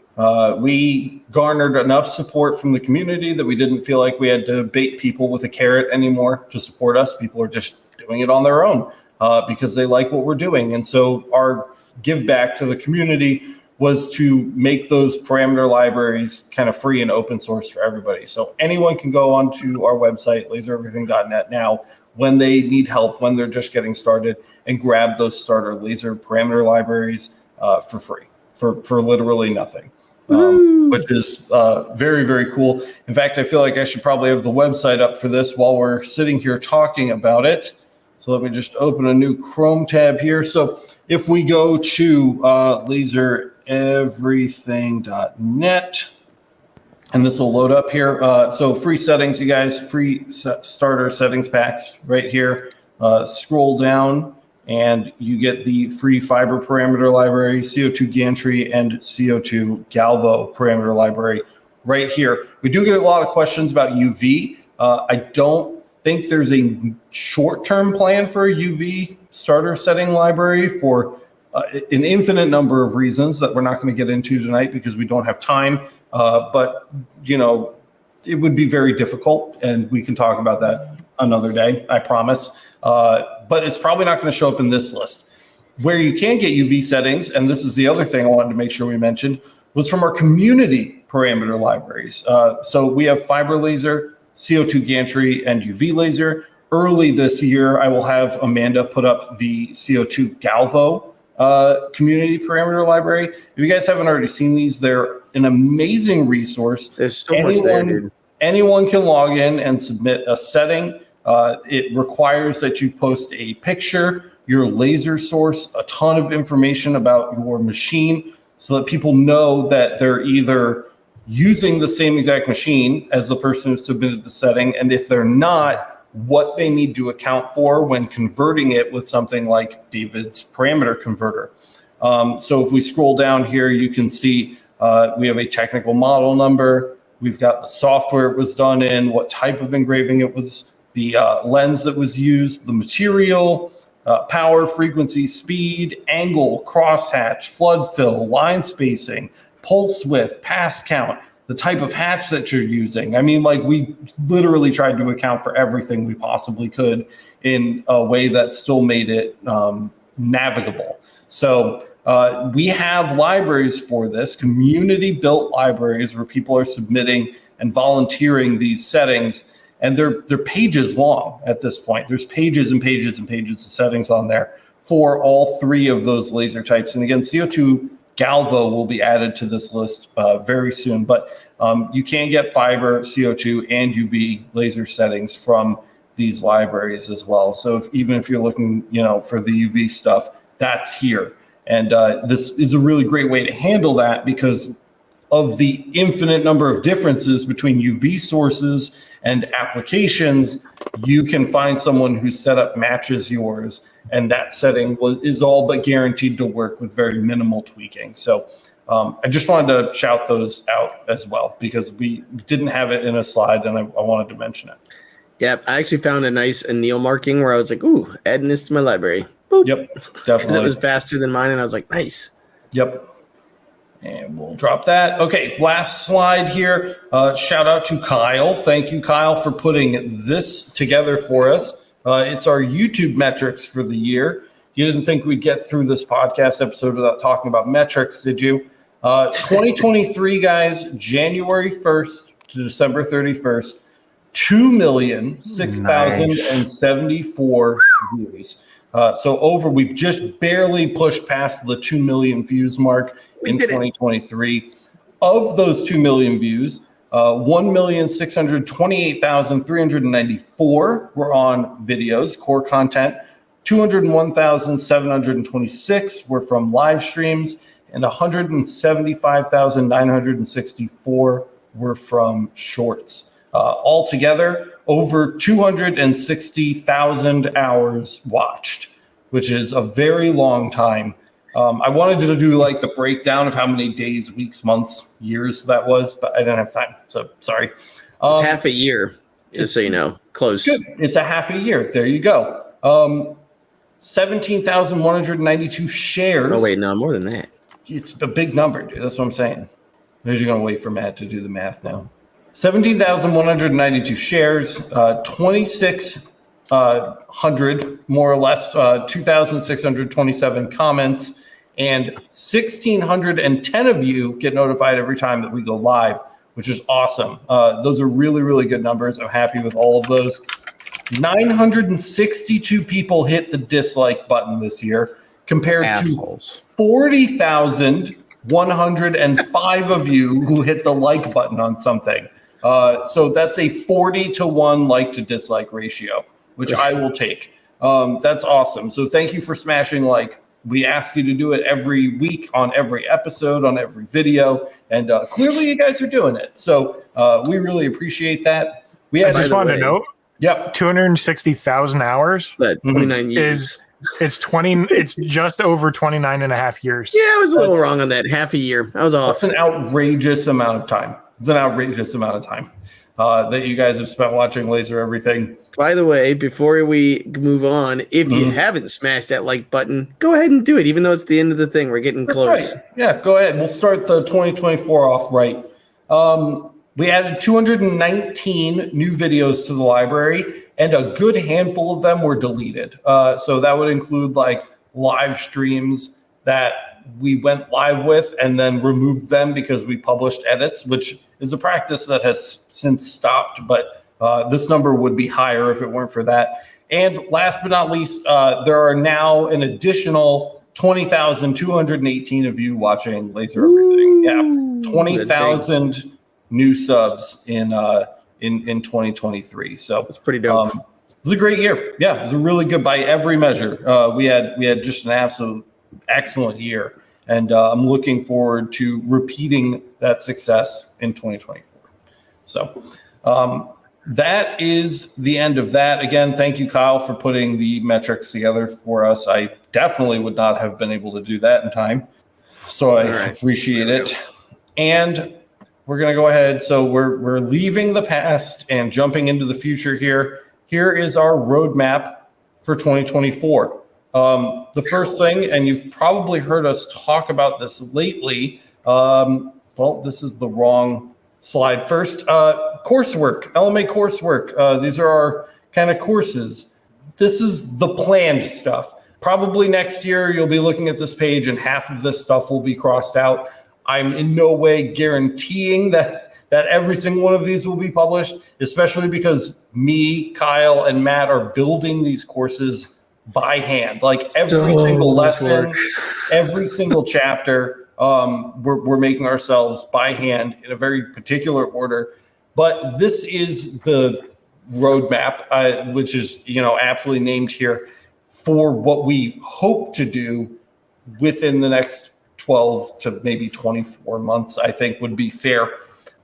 We garnered enough support from the community that we didn't feel like we had to bait people with a carrot anymore to support us. People are just doing it on their own because they like what we're doing. And so our give back to the community was to make those parameter libraries kind of free and open source for everybody. So anyone can go onto our website, lasereverything.net now, when they need help, when they're just getting started, and grab those starter laser parameter libraries for free, for literally nothing. Which is very, very cool. In fact, I feel like I should probably have the website up for this while we're sitting here talking about it. So let me just open a new Chrome tab here. So if we go to lasereverything.net, and this will load up here. So free settings, you guys, free starter settings packs right here. Scroll down, and you get the free fiber parameter library, CO2 gantry, and CO2 galvo parameter library right here. We do get a lot of questions about UV. I don't think there's a short-term plan for a UV starter setting library for an infinite number of reasons that we're not going to get into tonight because we don't have time. But, you know, it would be very difficult, and we can talk about that another day, I promise. But it's probably not going to show up in this list. Where you can get UV settings, and this is the other thing I wanted to make sure we mentioned, was from our community parameter libraries. So we have fiber laser, CO2 gantry, and UV laser. Early this year, I will have Amanda put up the CO2 galvo community parameter library. If you guys haven't already seen these, they're an amazing resource. There's so much there, dude. Anyone can log in and submit a setting. It requires that you post a picture, your laser source, a ton of information about your machine so that people know that they're either using the same exact machine as the person who submitted the setting, and if they're not, what they need to account for when converting it with something like David's parameter converter. So if we scroll down here, you can see we have a technical model number. We've got the software it was done in, what type of engraving it was, the lens that was used, the material, power, frequency, speed, angle, crosshatch, flood fill, line spacing, pulse width, pass count, the type of hatch that you're using. I mean, like, we literally tried to account for everything we possibly could in a way that still made it navigable. So we have libraries for this, community-built libraries where people are submitting and volunteering these settings, and they're pages long at this point. There's pages and pages and pages of settings on there for all three of those laser types. And again, CO2 Galvo will be added to this list very soon, but you can get fiber, CO2, and UV laser settings from these libraries as well. So even if you're looking, for the UV stuff, that's here. And this is a really great way to handle that because of the infinite number of differences between UV sources and applications. You can find someone whose setup matches yours, and that setting is all but guaranteed to work with very minimal tweaking. So I just wanted to shout those out as well because we didn't have it in a slide, and I wanted to mention it. Yep, I actually found a nice anneal marking where I was like, ooh, adding this to my library. Boop. Yep, definitely. It was faster than mine, and I was like, nice. Yep. And we'll drop that. Okay, last slide here. Shout out to Kyle. Thank you, Kyle, for putting this together for us. It's our YouTube metrics for the year. You didn't think we'd get through this podcast episode without talking about metrics, did you? 2023, guys, January 1st to December 31st, 2,006,074 views. So we've just barely pushed past the 2 million views mark in 2023. Of those 2 million views, 1,628,394 were on videos, core content. 201,726 were from live streams, and 175,964 were from shorts. Altogether, over 260,000 hours watched, which is a very long time. I wanted to do like the breakdown of how many days, weeks, months, years that was, but I didn't have time. So sorry. It's half a year, just so you know. Close. Good. It's a half a year. There you go. 17,192 shares. Oh, wait, no, more than that. It's a big number, dude. That's what I'm saying. You're going to wait for Matt to do the math now. 17,192 shares, 2,600, more or less, 2,627 comments, and 1,610 of you get notified every time that we go live, which is awesome. Those are really, really good numbers. I'm happy with all of those. 962 people hit the dislike button this year compared to 40,105 of you who hit the like button on something. So that's a 40-to-1 like to dislike ratio, which I will take. That's awesome. So thank you for smashing like. We ask you to do it every week on every episode, on every video, and clearly you guys are doing it. So we really appreciate that. I just wanted to note. Yep. 260,000 hours. 29 years. It's just over 29 and a half years. Yeah, I was a little wrong on that. Half a year. I was off. That's an outrageous amount of time. It's an outrageous amount of time that you guys have spent watching Laser Everything. By the way, before we move on, if you haven't smashed that like button, go ahead and do it, even though it's the end of the thing. We're getting close. Right. Yeah, go ahead. We'll start the 2024 off right. We added 219 new videos to the library, and a good handful of them were deleted. So that would include like live streams that we went live with and then removed them because we published edits, which is a practice that has since stopped, but this number would be higher if it weren't for that. And last but not least, there are now an additional 20,218 of you watching Laser Everything. Yeah, 20,000 new subs in 2023, so it's pretty dope. It was a great year. Yeah, it was a really good by every measure. We had just an absolute excellent year, and I'm looking forward to repeating that success in 2024. So that is the end of that. Again, thank you, Kyle, for putting the metrics together for us. I definitely would not have been able to do that in time, so I appreciate it. And we're going to go ahead. So we're leaving the past and jumping into the future here. Here is our roadmap for 2024. The first thing, and you've probably heard us talk about this lately. Well, this is the wrong slide. First, coursework, LMA coursework. These are our kind of courses. This is the planned stuff. Probably next year, you'll be looking at this page and half of this stuff will be crossed out. I'm in no way guaranteeing that every single one of these will be published, especially because me, Kyle, and Matt are building these courses by hand. Like every single lesson, every single chapter, we're making ourselves by hand in a very particular order. But this is the roadmap, which is aptly named here, for what we hope to do within the next 12 to maybe 24 months, I think would be fair.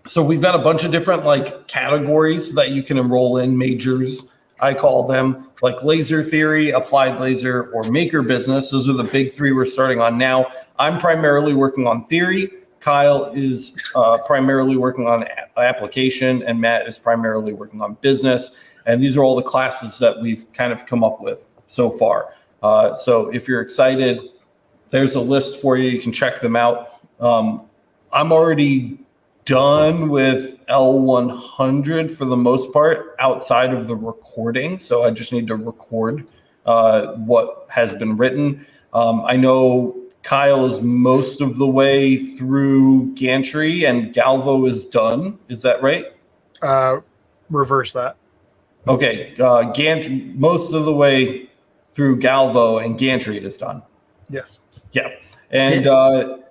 So we've got a bunch of different like categories that you can enroll in, majors, I call them, like laser theory, applied laser, or maker business. Those are the big three we're starting on now. I'm primarily working on theory. Kyle is primarily working on application, and Matt is primarily working on business. And these are all the classes that we've kind of come up with so far. So if you're excited, there's a list for you. You can check them out. I'm already done with L100 for the most part outside of the recording. So I just need to record what has been written. I know Kyle is most of the way through gantry and Galvo is done. Is that right? Reverse that. Okay. Gantry, most of the way through Galvo and gantry is done. Yes. Yeah. And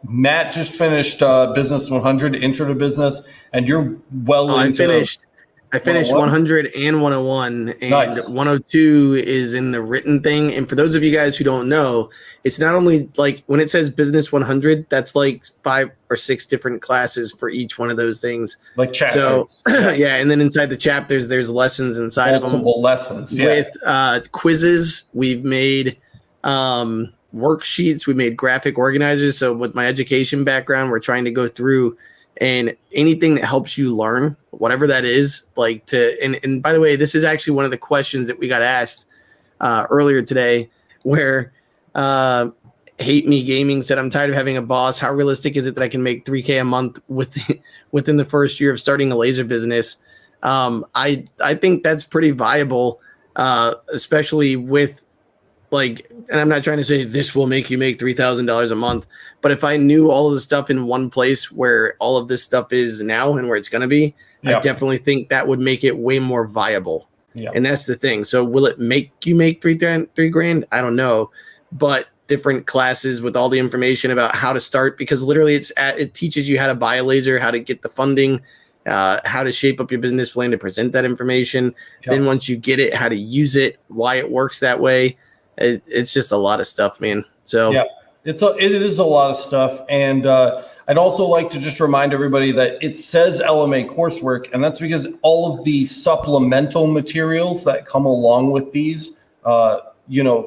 Matt just finished Business 100, Intro to Business, and you're well into... I finished 100 and 101, and nice. 102 is in the written thing. And for those of you guys who don't know, it's not only like when it says Business 100, that's like 5 or 6 different classes for each one of those things. Like chapters. So, yeah, and then inside the chapters, there's lessons inside of them. Multiple lessons, yeah. With quizzes, we've made... worksheets, we made graphic organizers. So with my education background, we're trying to go through and anything that helps you learn, whatever that is, like and by the way, this is actually one of the questions that we got asked earlier today, where Hate Me Gaming said, I'm tired of having a boss. How realistic is it that I can make $3,000 a month within the first year of starting a laser business? I think that's pretty viable, especially with like, and I'm not trying to say this will make you make $3,000 a month, but if I knew all of the stuff in one place where all of this stuff is now and where it's going to be, I definitely think that would make it way more viable. Yeah. And that's the thing. So will it make you make $3,000? I don't know, but different classes with all the information about how to start, because literally it teaches you how to buy a laser, how to get the funding, how to shape up your business plan to present that information. Then once you get it, how to use it, why it works that way. It's just a lot of stuff, man. So yeah, it is a lot of stuff. And I'd also like to just remind everybody that it says LMA coursework, and that's because all of the supplemental materials that come along with these,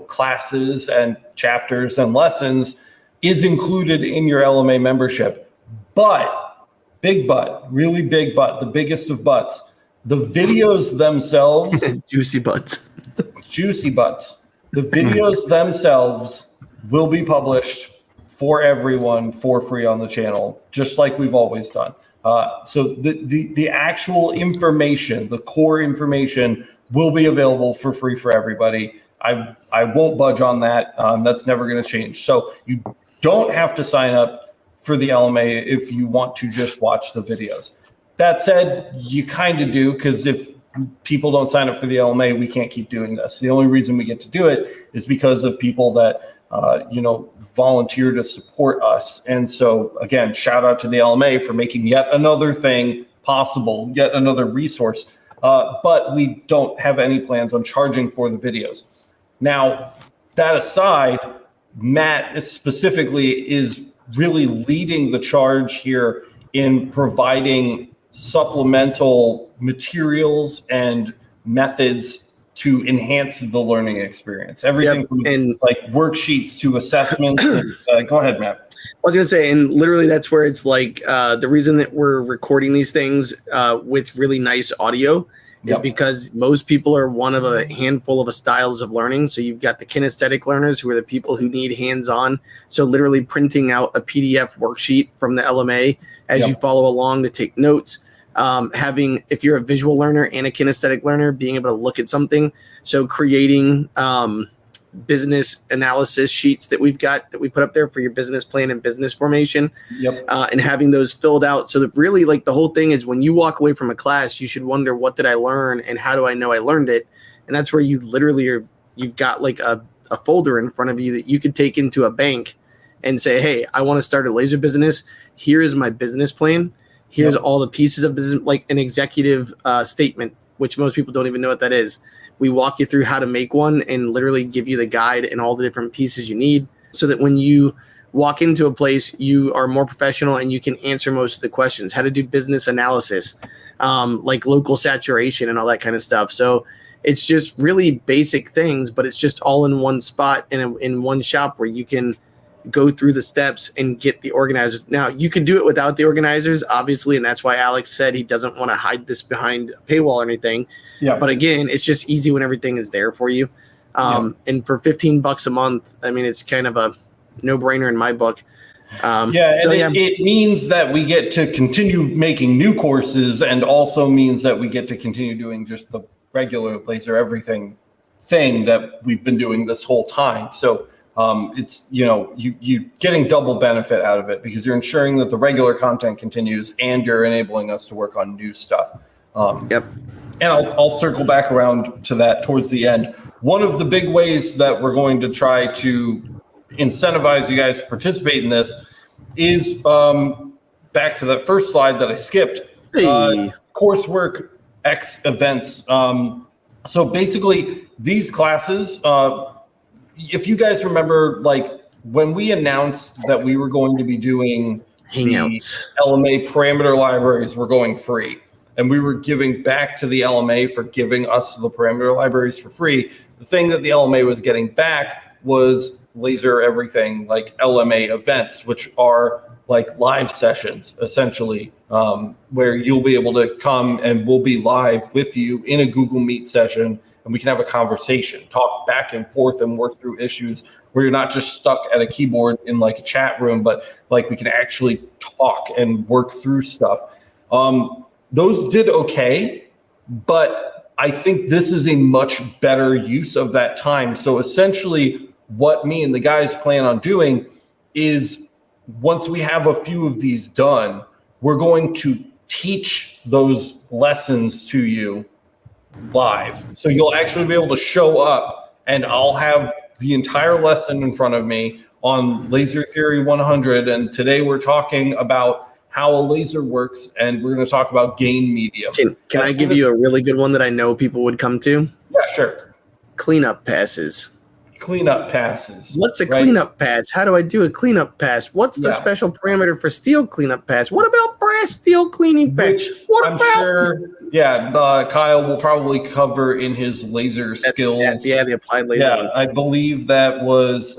classes and chapters and lessons is included in your LMA membership. But, big but, really big but, the biggest of buts, the videos themselves. Juicy butts. Juicy butts. The videos themselves will be published for everyone for free on the channel, just like we've always done. So the actual information, the core information, will be available for free for everybody. I won't budge on that. That's never going to change. So you don't have to sign up for the LMA if you want to just watch the videos. That said, you kind of do, because if people don't sign up for the LMA, we can't keep doing this. The only reason we get to do it is because of people that, volunteer to support us. And so again, shout out to the LMA for making yet another thing possible, yet another resource. But we don't have any plans on charging for the videos. Now, that aside, Matt specifically is really leading the charge here in providing supplemental materials and methods to enhance the learning experience. Everything from like worksheets to assessments. Go ahead, Matt. I was going to say, and literally that's where it's like the reason that we're recording these things with really nice audio is because most people are one of a handful of styles of learning. So you've got the kinesthetic learners, who are the people who need hands-on. So literally printing out a PDF worksheet from the LMA as you follow along to take notes. Having, if you're a visual learner and a kinesthetic learner, being able to look at something. So creating business analysis sheets that we put up there for your business plan and business formation, and having those filled out. So that really, like, the whole thing is, when you walk away from a class, you should wonder, what did I learn and how do I know I learned it? And that's where you literally you've got like a folder in front of you that you could take into a bank and say, hey, I want to start a laser business. Here is my business plan. Here's all the pieces of business, like an executive statement, which most people don't even know what that is. We walk you through how to make one and literally give you the guide and all the different pieces you need, so that when you walk into a place, you are more professional and you can answer most of the questions. How to do business analysis, like local saturation and all that kind of stuff. So it's just really basic things, but it's just all in one spot and in one shop where you can go through the steps and get the organizers. Now, you could do it without the organizers, obviously, and that's why Alex said he doesn't want to hide this behind a paywall or anything. But again, it's just easy when everything is there for you. And for $15 a month, I mean, it's kind of a no-brainer in my book. It means that we get to continue making new courses, and also means that we get to continue doing just the regular laser everything thing that we've been doing this whole time. So it's, you getting double benefit out of it, because you're ensuring that the regular content continues and you're enabling us to work on new stuff. And I'll circle back around to that towards the end. One of the big ways that we're going to try to incentivize you guys to participate in this is back to that first slide that I skipped. Coursework X events. So basically, these classes, if you guys remember, like, when we announced that we were going to be doing Hangouts, the LMA parameter libraries were going free, and we were giving back to the LMA for giving us the parameter libraries for free. The thing that the LMA was getting back was laser everything, like LMA events, which are like live sessions, essentially, where you'll be able to come and we'll be live with you in a Google Meet session, and we can have a conversation, talk back and forth, and work through issues where you're not just stuck at a keyboard in like a chat room, but like we can actually talk and work through stuff. Those did okay, but I think this is a much better use of that time. So essentially, what me and the guys plan on doing is, once we have a few of these done, we're going to teach those lessons to you live. So you'll actually be able to show up, and I'll have the entire lesson in front of me on Laser Theory 100. And today we're talking about how a laser works, and we're going to talk about gain medium. Can I give you a really good one that I know people would come to? Yeah, sure. Cleanup passes. Cleanup passes. What's a cleanup pass? How do I do a cleanup pass? What's the special parameter for steel cleanup pass? What about brass steel cleaning pass? Kyle will probably cover in his laser skills. The applied laser one. I believe that was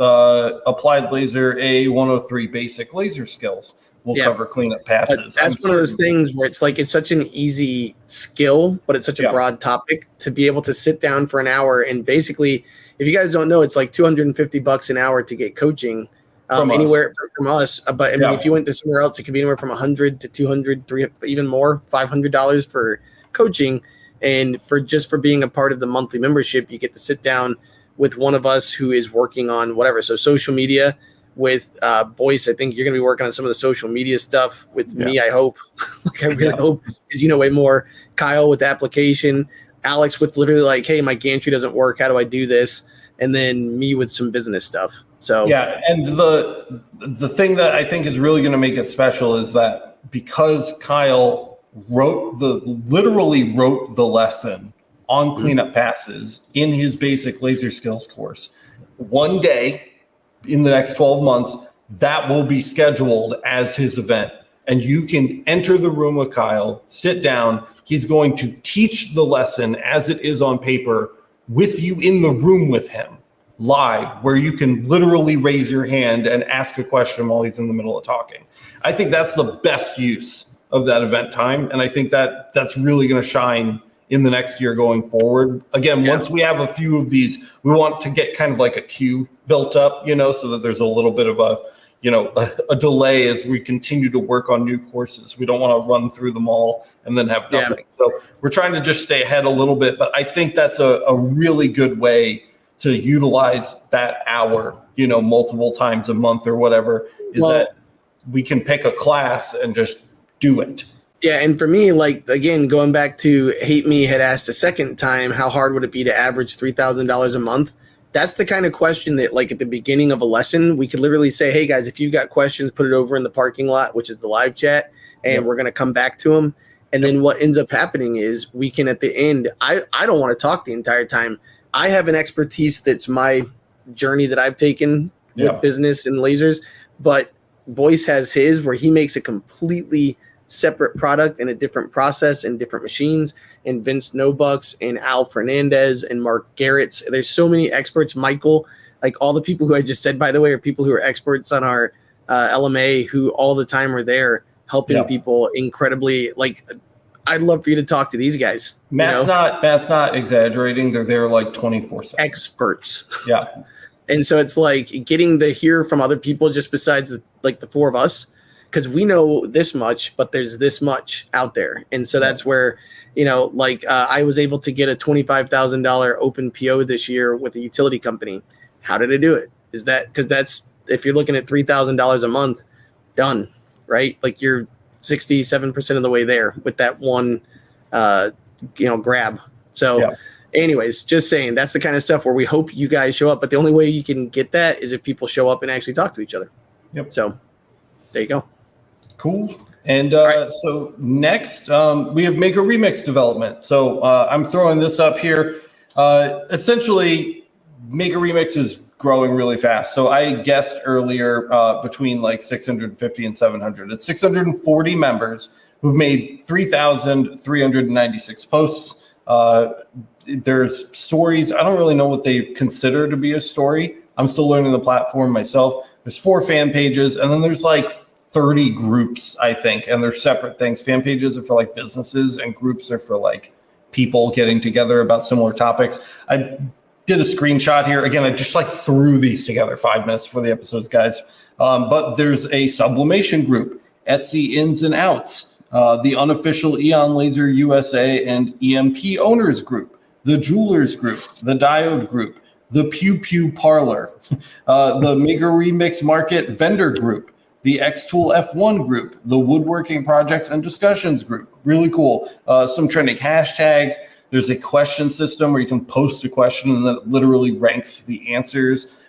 applied laser A103 basic laser skills. We'll cover cleanup passes. That's one of those things where it's like, it's such an easy skill, but it's such a broad topic to be able to sit down for an hour. And basically, if you guys don't know, it's like $250 an hour to get coaching from us. But I mean, if you went to somewhere else, it could be anywhere from $100 to $200, $300, even more, $500 for coaching. And for being a part of the monthly membership, you get to sit down with one of us who is working on whatever. So social media with Boyce, I think you're going to be working on some of the social media stuff with me, I hope. I really hope, because you know way more. Kyle with application. Alex with literally like, hey, my gantry doesn't work. How do I do this? And then me with some business stuff. So and the thing that I think is really going to make it special is that because Kyle literally wrote the lesson on cleanup passes in his basic laser skills course, one day in the next 12 months, that will be scheduled as his event. And you can enter the room with Kyle, sit down. He's going to teach the lesson as it is on paper with you in the room with him live, where you can literally raise your hand and ask a question while he's in the middle of talking. I think that's the best use of that event time. And I think that that's really going to shine in the next year going forward. Again, once we have a few of these, we want to get kind of like a queue built up, so that there's a little bit of a delay as we continue to work on new courses. We don't want to run through them all and then have nothing. So we're trying to just stay ahead a little bit, but I think that's a really good way to utilize that hour, multiple times a month or whatever, that we can pick a class and just do it. Yeah, and for me, again, going back to Hate Me had asked a second time, how hard would it be to average $3,000 a month? That's the kind of question that, at the beginning of a lesson, we could literally say, hey, guys, if you've got questions, put it over in the parking lot, which is the live chat, and we're going to come back to them. And then what ends up happening is we can, at the end, I don't want to talk the entire time. I have an expertise that's my journey that I've taken with business and lasers, but Boyce has his where he makes a completely separate product and a different process and different machines, and Vince Nobucks and Al Fernandez and Mark Garrett's. There's so many experts. Michael, all the people who I just said, by the way, are people who are experts on our LMA who all the time are there helping people incredibly. I'd love for you to talk to these guys. Matt's not exaggerating. They're there 24/7. Experts. Yeah. And so it's getting to hear from other people just besides the four of us, because we know this much, but there's this much out there. And so that's where, I was able to get a $25,000 open PO this year with a utility company. How did I do it? Is that because that's, if you're looking at $3,000 a month, done, right? You're 67% of the way there with that one, grab. So anyways, just saying, that's the kind of stuff where we hope you guys show up. But the only way you can get that is if people show up and actually talk to each other. Yep. So there you go. Cool. And so next, we have Make a Remix development. So I'm throwing this up here. Essentially, Make a Remix is growing really fast. So I guessed earlier between 650 and 700. It's 640 members who've made 3,396 posts. There's stories. I don't really know what they consider to be a story. I'm still learning the platform myself. There's 4 fan pages, and then there's 30 groups, I think, and they're separate things. Fan pages are for businesses, and groups are for people getting together about similar topics. I did a screenshot here. Again, I just threw these together 5 minutes before the episodes, guys. But there's a sublimation group, Etsy ins and outs, the unofficial Eon Laser USA and EMP owners group, the jewelers group, the diode group, the Pew Pew Parlor, the Mega Remix Market vendor group, the X-Tool F1 group, the Woodworking Projects and Discussions group. Really cool. Some trending hashtags. There's a question system where you can post a question and then it literally ranks the answers.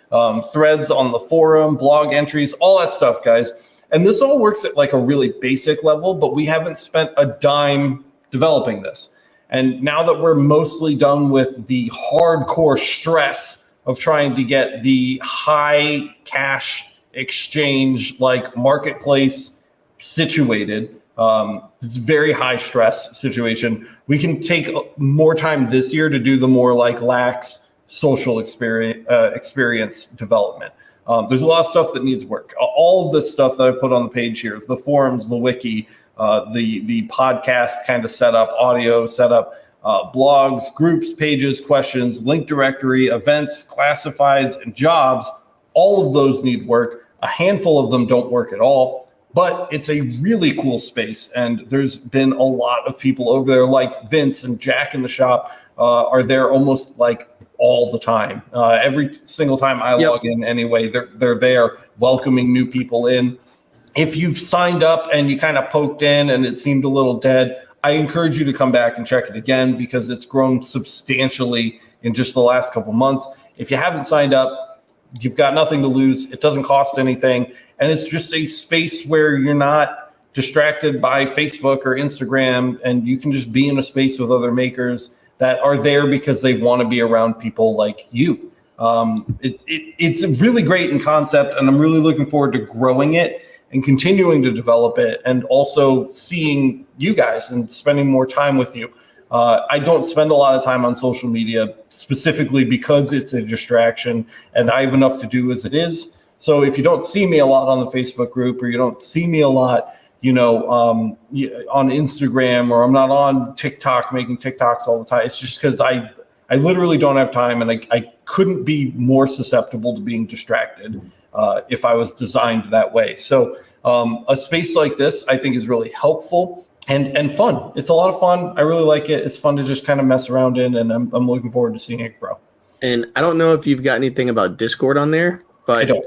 Threads on the forum, blog entries, all that stuff, guys. And this all works at a really basic level, but we haven't spent a dime developing this. And now that we're mostly done with the hardcore stress of trying to get the high cash exchange marketplace situated, it's a very high stress situation. We can take more time this year to do the more lax social experience development. There's a lot of stuff that needs work. All of this stuff that I put on the page here, the forums, the wiki, the podcast kind of setup, audio setup, blogs, groups, pages, questions, link directory, events, classifieds, and jobs. All of those need work. A handful of them don't work at all, but it's a really cool space. And there's been a lot of people over there, Vince and Jack in the shop are there almost all the time. Every single time I log in anyway, they're there welcoming new people in. If you've signed up and you kind of poked in and it seemed a little dead, I encourage you to come back and check it again because it's grown substantially in just the last couple months. If you haven't signed up, you've got nothing to lose. It doesn't cost anything. And it's just a space where you're not distracted by Facebook or Instagram, and you can just be in a space with other makers that are there because they want to be around people like you. It's really great in concept, and I'm really looking forward to growing it and continuing to develop it, and also seeing you guys and spending more time with you. I don't spend a lot of time on social media specifically because it's a distraction and I have enough to do as it is. So if you don't see me a lot on the Facebook group or you don't see me a lot on Instagram, or I'm not on TikTok making TikToks all the time. It's just because I literally don't have time, and I couldn't be more susceptible to being distracted if I was designed that way. So a space like this, I think, is really helpful and fun. It's a lot of fun. I really like it. It's fun to just kind of mess around in, and I'm looking forward to seeing it grow. And I don't know if you've got anything about Discord on there, but I don't.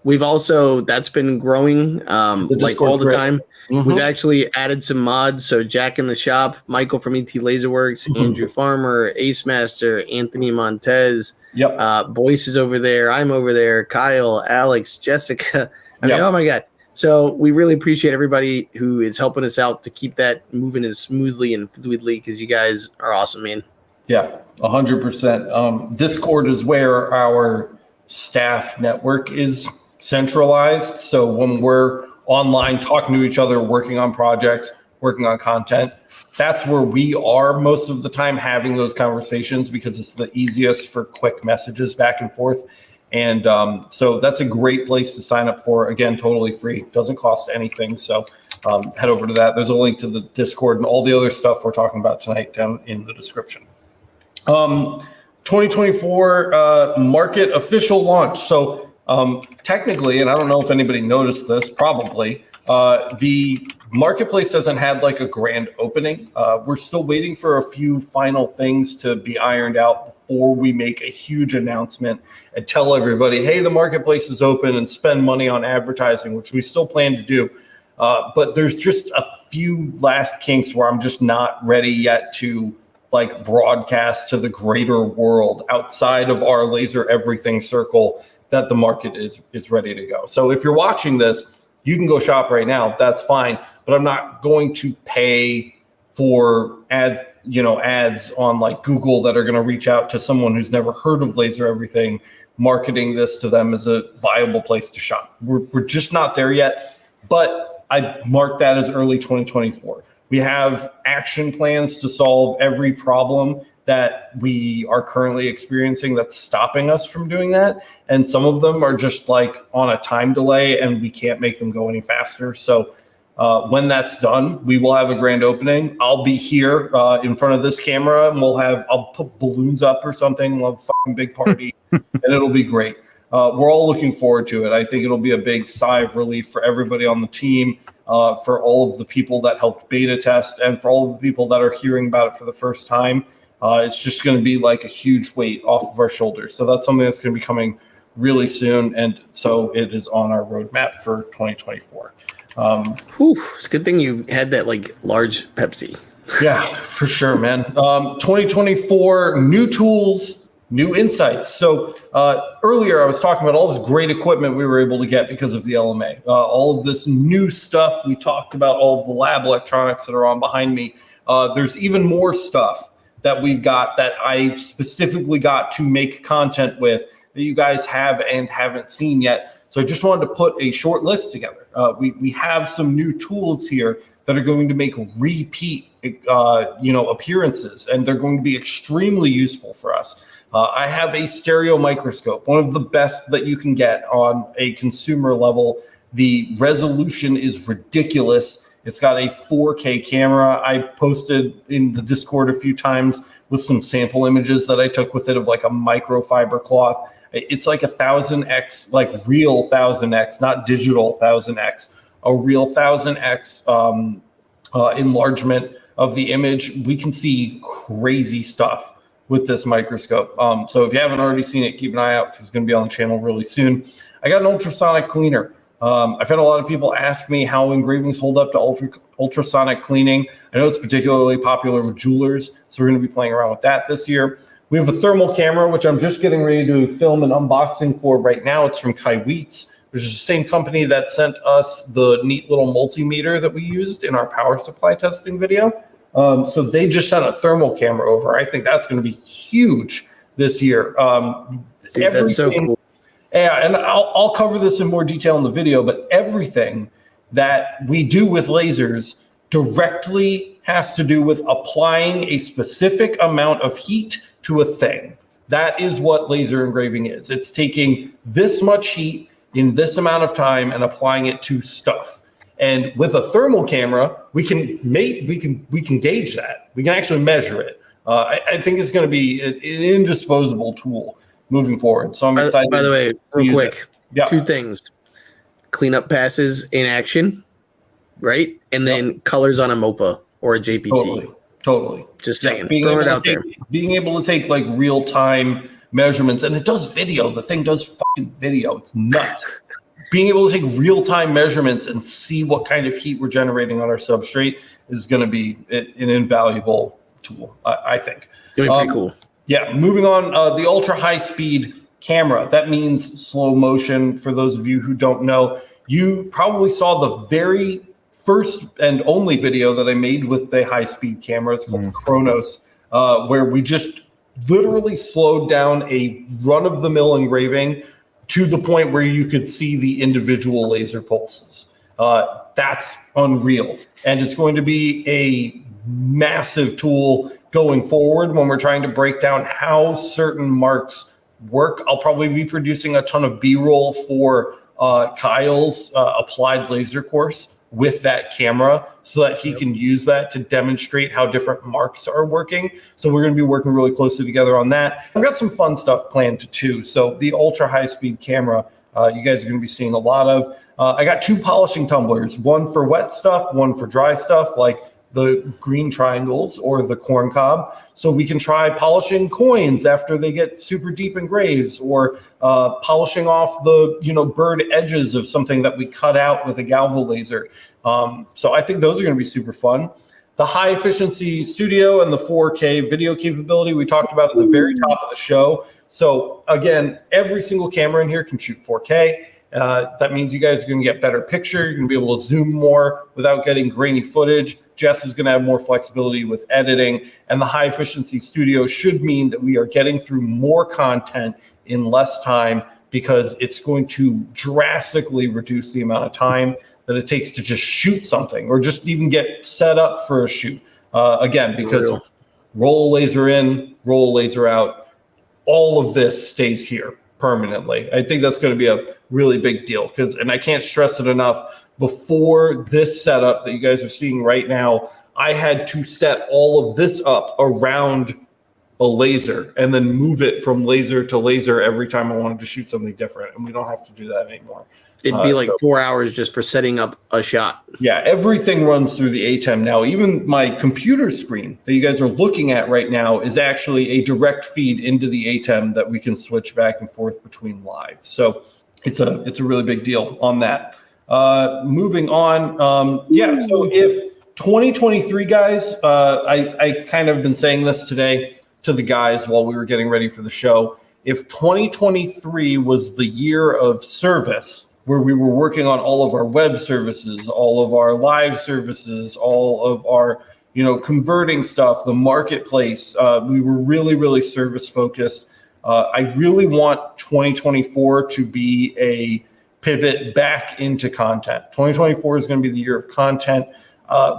We've also, that's been growing like all the time. Mm-hmm. We've actually added some mods. So Jack in the Shop, Michael from ET Laserworks, Andrew Farmer, Ace Master, Anthony Montez. Yep. Boyce is over there. I'm over there. Kyle, Alex, Jessica. I mean, oh my God. So we really appreciate everybody who is helping us out to keep that moving as smoothly and fluidly, because you guys are awesome, man. Yeah, 100%. Discord is where our staff network is centralized. So when we're online talking to each other, working on projects, working on content, that's where we are most of the time having those conversations, because it's the easiest for quick messages back and forth. And so that's a great place to sign up for. Again, totally free, doesn't cost anything. So head over to that. There's a link to the Discord and all the other stuff we're talking about tonight down in the description. 2024 market official launch. So technically, and I don't know if anybody noticed this, probably, the marketplace hasn't had like a grand opening. We're still waiting for a few final things to be ironed out before we make a huge announcement and tell everybody, hey, the marketplace is open, and spend money on advertising, which we still plan to do. But there's just a few last kinks where I'm just not ready yet to like broadcast to the greater world outside of our Laser Everything circle that the market is ready to go. So if you're watching this, you can go shop right now. That's fine. But I'm not going to pay for ads on like Google that are going to reach out to someone who's never heard of Laser Everything, marketing this to them as a viable place to shop. We're just not there yet, but I mark that as early 2024. We have action plans to solve every problem that we are currently experiencing that's stopping us from doing that. And some of them are just like on a time delay, and we can't make them go any faster. So when that's done, we will have a grand opening. I'll be here in front of this camera, and I'll put balloons up or something. We'll have a fucking big party and it'll be great. We're all looking forward to it. I think it'll be a big sigh of relief for everybody on the team, for all of the people that helped beta test, and for all of the people that are hearing about it for the first time. It's just going to be like a huge weight off of our shoulders. So that's something that's going to be coming really soon. And so it is on our roadmap for 2024. It's a good thing you had that like large Pepsi. Yeah, for sure, man. 2024, new tools, new insights. So earlier I was talking about all this great equipment we were able to get because of the LMA. All of this new stuff we talked about, all of the lab electronics that are on behind me. There's even more stuff that we've got that I specifically got to make content with that you guys have and haven't seen yet. So I just wanted to put a short list together. We have some new tools here that are going to make repeat appearances, and they're going to be extremely useful for us. I have a stereo microscope, one of the best that you can get on a consumer level. The resolution is ridiculous. It's got a 4K camera. I posted in the Discord a few times with some sample images that I took with it of like a microfiber cloth. It's like 1000x, like real 1000x, not digital 1000x, a real 1000x enlargement of the image. We can see crazy stuff with this microscope. So if you haven't already seen it, keep an eye out because it's going to be on the channel really soon. I got an ultrasonic cleaner. I've had a lot of people ask me how engravings hold up to ultrasonic cleaning. I know it's particularly popular with jewelers, so we're going to be playing around with that this year. We have a thermal camera, which I'm just getting ready to film an unboxing for right now. It's from Kaiweets, which is the same company that sent us the neat little multimeter that we used in our power supply testing video. So they just sent a thermal camera over. I think that's going to be huge this year. Dude, that's so cool. Yeah, and I'll cover this in more detail in the video, but everything that we do with lasers directly has to do with applying a specific amount of heat to a thing. That is what laser engraving is. It's taking this much heat in this amount of time and applying it to stuff. And with a thermal camera, we can gauge that. We can actually measure it. I think it's going to be an indisposable tool moving forward. So I'm excited. By the way, real quick, yeah. 2 things: cleanup passes in action, right? And then colors on a MOPA or a JPT. Totally. Just saying, throw it out there. Being able to take like real time measurements, and it does video. The thing does fucking video. It's nuts. Being able to take real time measurements and see what kind of heat we're generating on our substrate is going to be an invaluable tool, I think. It's going to be pretty cool. Yeah. Moving on, the ultra high speed camera. That means slow motion. For those of you who don't know, you probably saw the very first and only video that I made with the high speed camera. It's called Chronos, where we just literally slowed down a run of the mill engraving to the point where you could see the individual laser pulses. That's unreal. And it's going to be a massive tool going forward when we're trying to break down how certain marks work. I'll probably be producing a ton of B-roll for Kyle's applied laser course with that camera so that he can use that to demonstrate how different marks are working. So we're going to be working really closely together on that. I've got some fun stuff planned too. So the ultra high speed camera, you guys are going to be seeing a lot of. I got 2 polishing tumblers, one for wet stuff, one for dry stuff, like the green triangles or the corn cob. So we can try polishing coins after they get super deep engraves, or polishing off the bird edges of something that we cut out with a galvo laser. So I think those are going to be super fun. The high efficiency studio and the 4K video capability we talked about at the very top of the show. So again, every single camera in here can shoot 4K. That means you guys are going to get better picture. You're going to be able to zoom more without getting grainy footage. Jess is going to have more flexibility with editing, and the high efficiency studio should mean that we are getting through more content in less time, because it's going to drastically reduce the amount of time that it takes to just shoot something or just even get set up for a shoot. Again, because roll a laser in, roll a laser out, all of this stays here permanently. I think that's going to be a really big deal, and I can't stress it enough. Before this setup that you guys are seeing right now, I had to set all of this up around a laser and then move it from laser to laser every time I wanted to shoot something different. And we don't have to do that anymore. It'd be like 4 hours just for setting up a shot. Yeah, everything runs through the ATEM now. Even my computer screen that you guys are looking at right now is actually a direct feed into the ATEM that we can switch back and forth between live. So it's a really big deal on that. Moving on. So if 2023 guys, I kind of been saying this today to the guys while we were getting ready for the show. If 2023 was the year of service, where we were working on all of our web services, all of our live services, all of our, converting stuff, the marketplace, we were really, really service focused. I really want 2024 to be a pivot back into content. 2024 is going to be the year of content.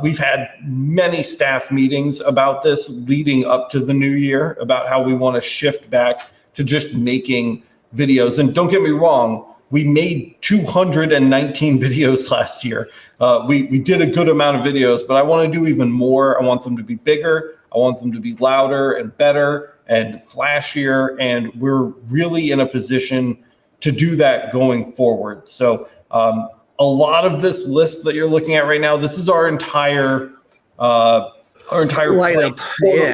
We've had many staff meetings about this leading up to the new year, about how we want to shift back to just making videos. And don't get me wrong, we made 219 videos last year. We did a good amount of videos, but I want to do even more. I want them to be bigger. I want them to be louder and better and flashier. And we're really in a position to do that going forward. So a lot of this list that you're looking at right now, this is our entire lineup,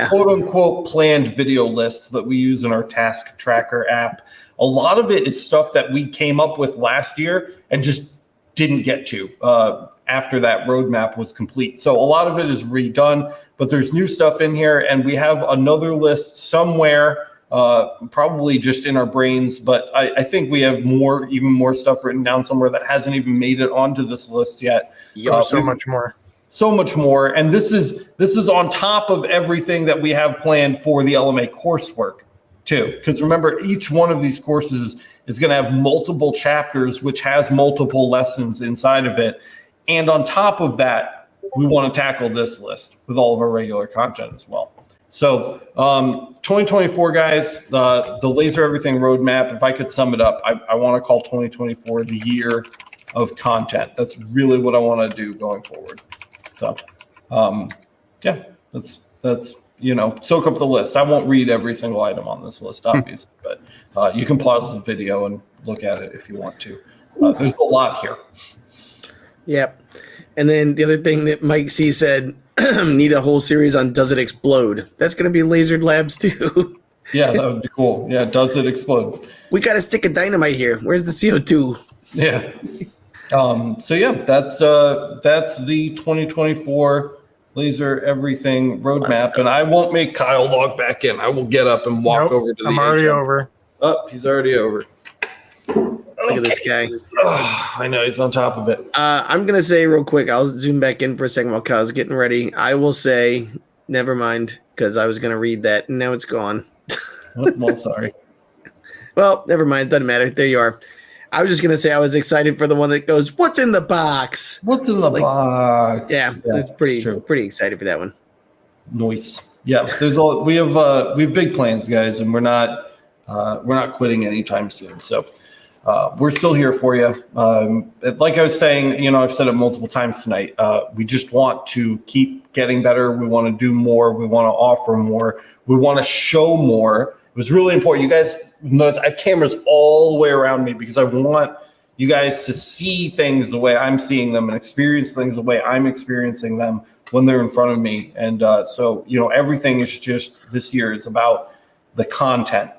quote unquote planned video lists that we use in our task tracker app. A lot of it is stuff that we came up with last year and just didn't get to after that roadmap was complete. So a lot of it is redone, but there's new stuff in here, and we have another list somewhere, probably just in our brains, but I think we have even more stuff written down somewhere that hasn't even made it onto this list yet. So much more. And this is on top of everything that we have planned for the LMA coursework too. Because remember, each one of these courses is going to have multiple chapters, which has multiple lessons inside of it. And on top of that, we want to tackle this list with all of our regular content as well. So 2024, guys, the Laser Everything roadmap, if I could sum it up, I want to call 2024 the year of content. That's really what I want to do going forward. So, yeah, that's soak up the list. I won't read every single item on this list, obviously, but you can pause the video and look at it if you want to. There's a lot here. Yep. And then the other thing that Mike C said, need a whole series on Does It Explode? That's going to be Lasered Labs too. Yeah, that would be cool. Yeah, Does It Explode? We got a stick of dynamite here. Where's the CO2? Yeah. So yeah, that's the 2024 Laser Everything roadmap, and I won't make Kyle log back in. I will get up and walk over to the. I'm already over. Oh, he's already over. Look at this guy. Oh, I know he's on top of it. I'm gonna say real quick. I'll zoom back in for a second while Kyle's getting ready. I will say, never mind, because I was gonna read that and now it's gone. Well, sorry. Well, never mind. Doesn't matter. There you are. I was just gonna say I was excited for the one that goes, "What's in the box?" What's in the box? Yeah, that's pretty excited for that one. Noise. Yeah, we have big plans, guys, and we're not quitting anytime soon. So we're still here for you. Like I was saying, I've said it multiple times tonight. We just want to keep getting better. We want to do more. We want to offer more. We want to show more. It was really important. You guys notice I have cameras all the way around me because I want you guys to see things the way I'm seeing them and experience things the way I'm experiencing them when they're in front of me. And so everything is just this year is about the content,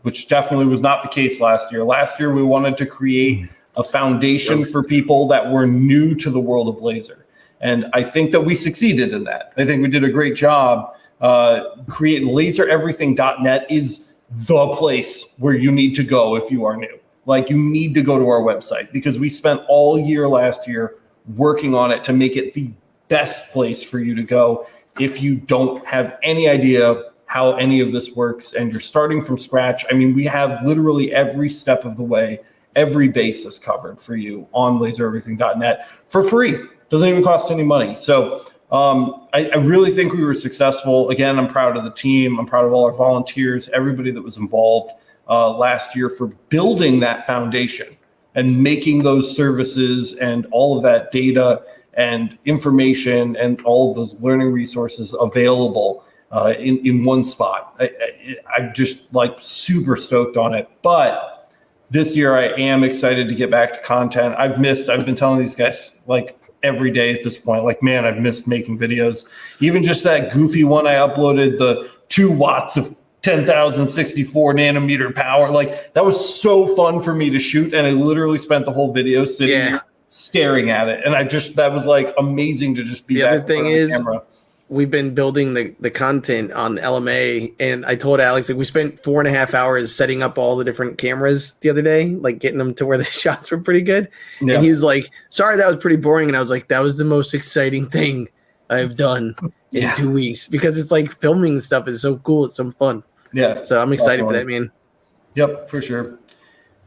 which definitely was not the case last year. Last year, we wanted to create a foundation for people that were new to the world of laser. And I think that we succeeded in that. I think we did a great job. Creating lasereverything.net is the place where you need to go if you are new. Like, you need to go to our website because we spent all year last year working on it to make it the best place for you to go if you don't have any idea how any of this works and you're starting from scratch. I mean, we have literally every step of the way, every base is covered for you on lasereverything.net for free. Doesn't even cost any money. So I really think we were successful. Again, I'm proud of the team. I'm proud of all our volunteers, everybody that was involved last year for building that foundation and making those services and all of that data and information and all of those learning resources available in one spot. I'm just super stoked on it. But this year I am excited to get back to content. I've been telling these guys every day at this point, man, I've missed making videos. Even just that goofy one I uploaded, the 2 watts of 10,064 nanometer power. That was so fun for me to shoot. And I literally spent the whole video sitting here staring at it. And that was amazing to just be the back other thing in front of is the camera. We've been building the content on LMA, and I told Alex we spent 4.5 hours setting up all the different cameras the other day, getting them to where the shots were pretty good. Yeah. And he was like, "Sorry, that was pretty boring." And I was like, "That was the most exciting thing I've done in 2 weeks because it's filming stuff is so cool. It's so fun." Yeah. So I'm excited for that, man. Yep, for sure.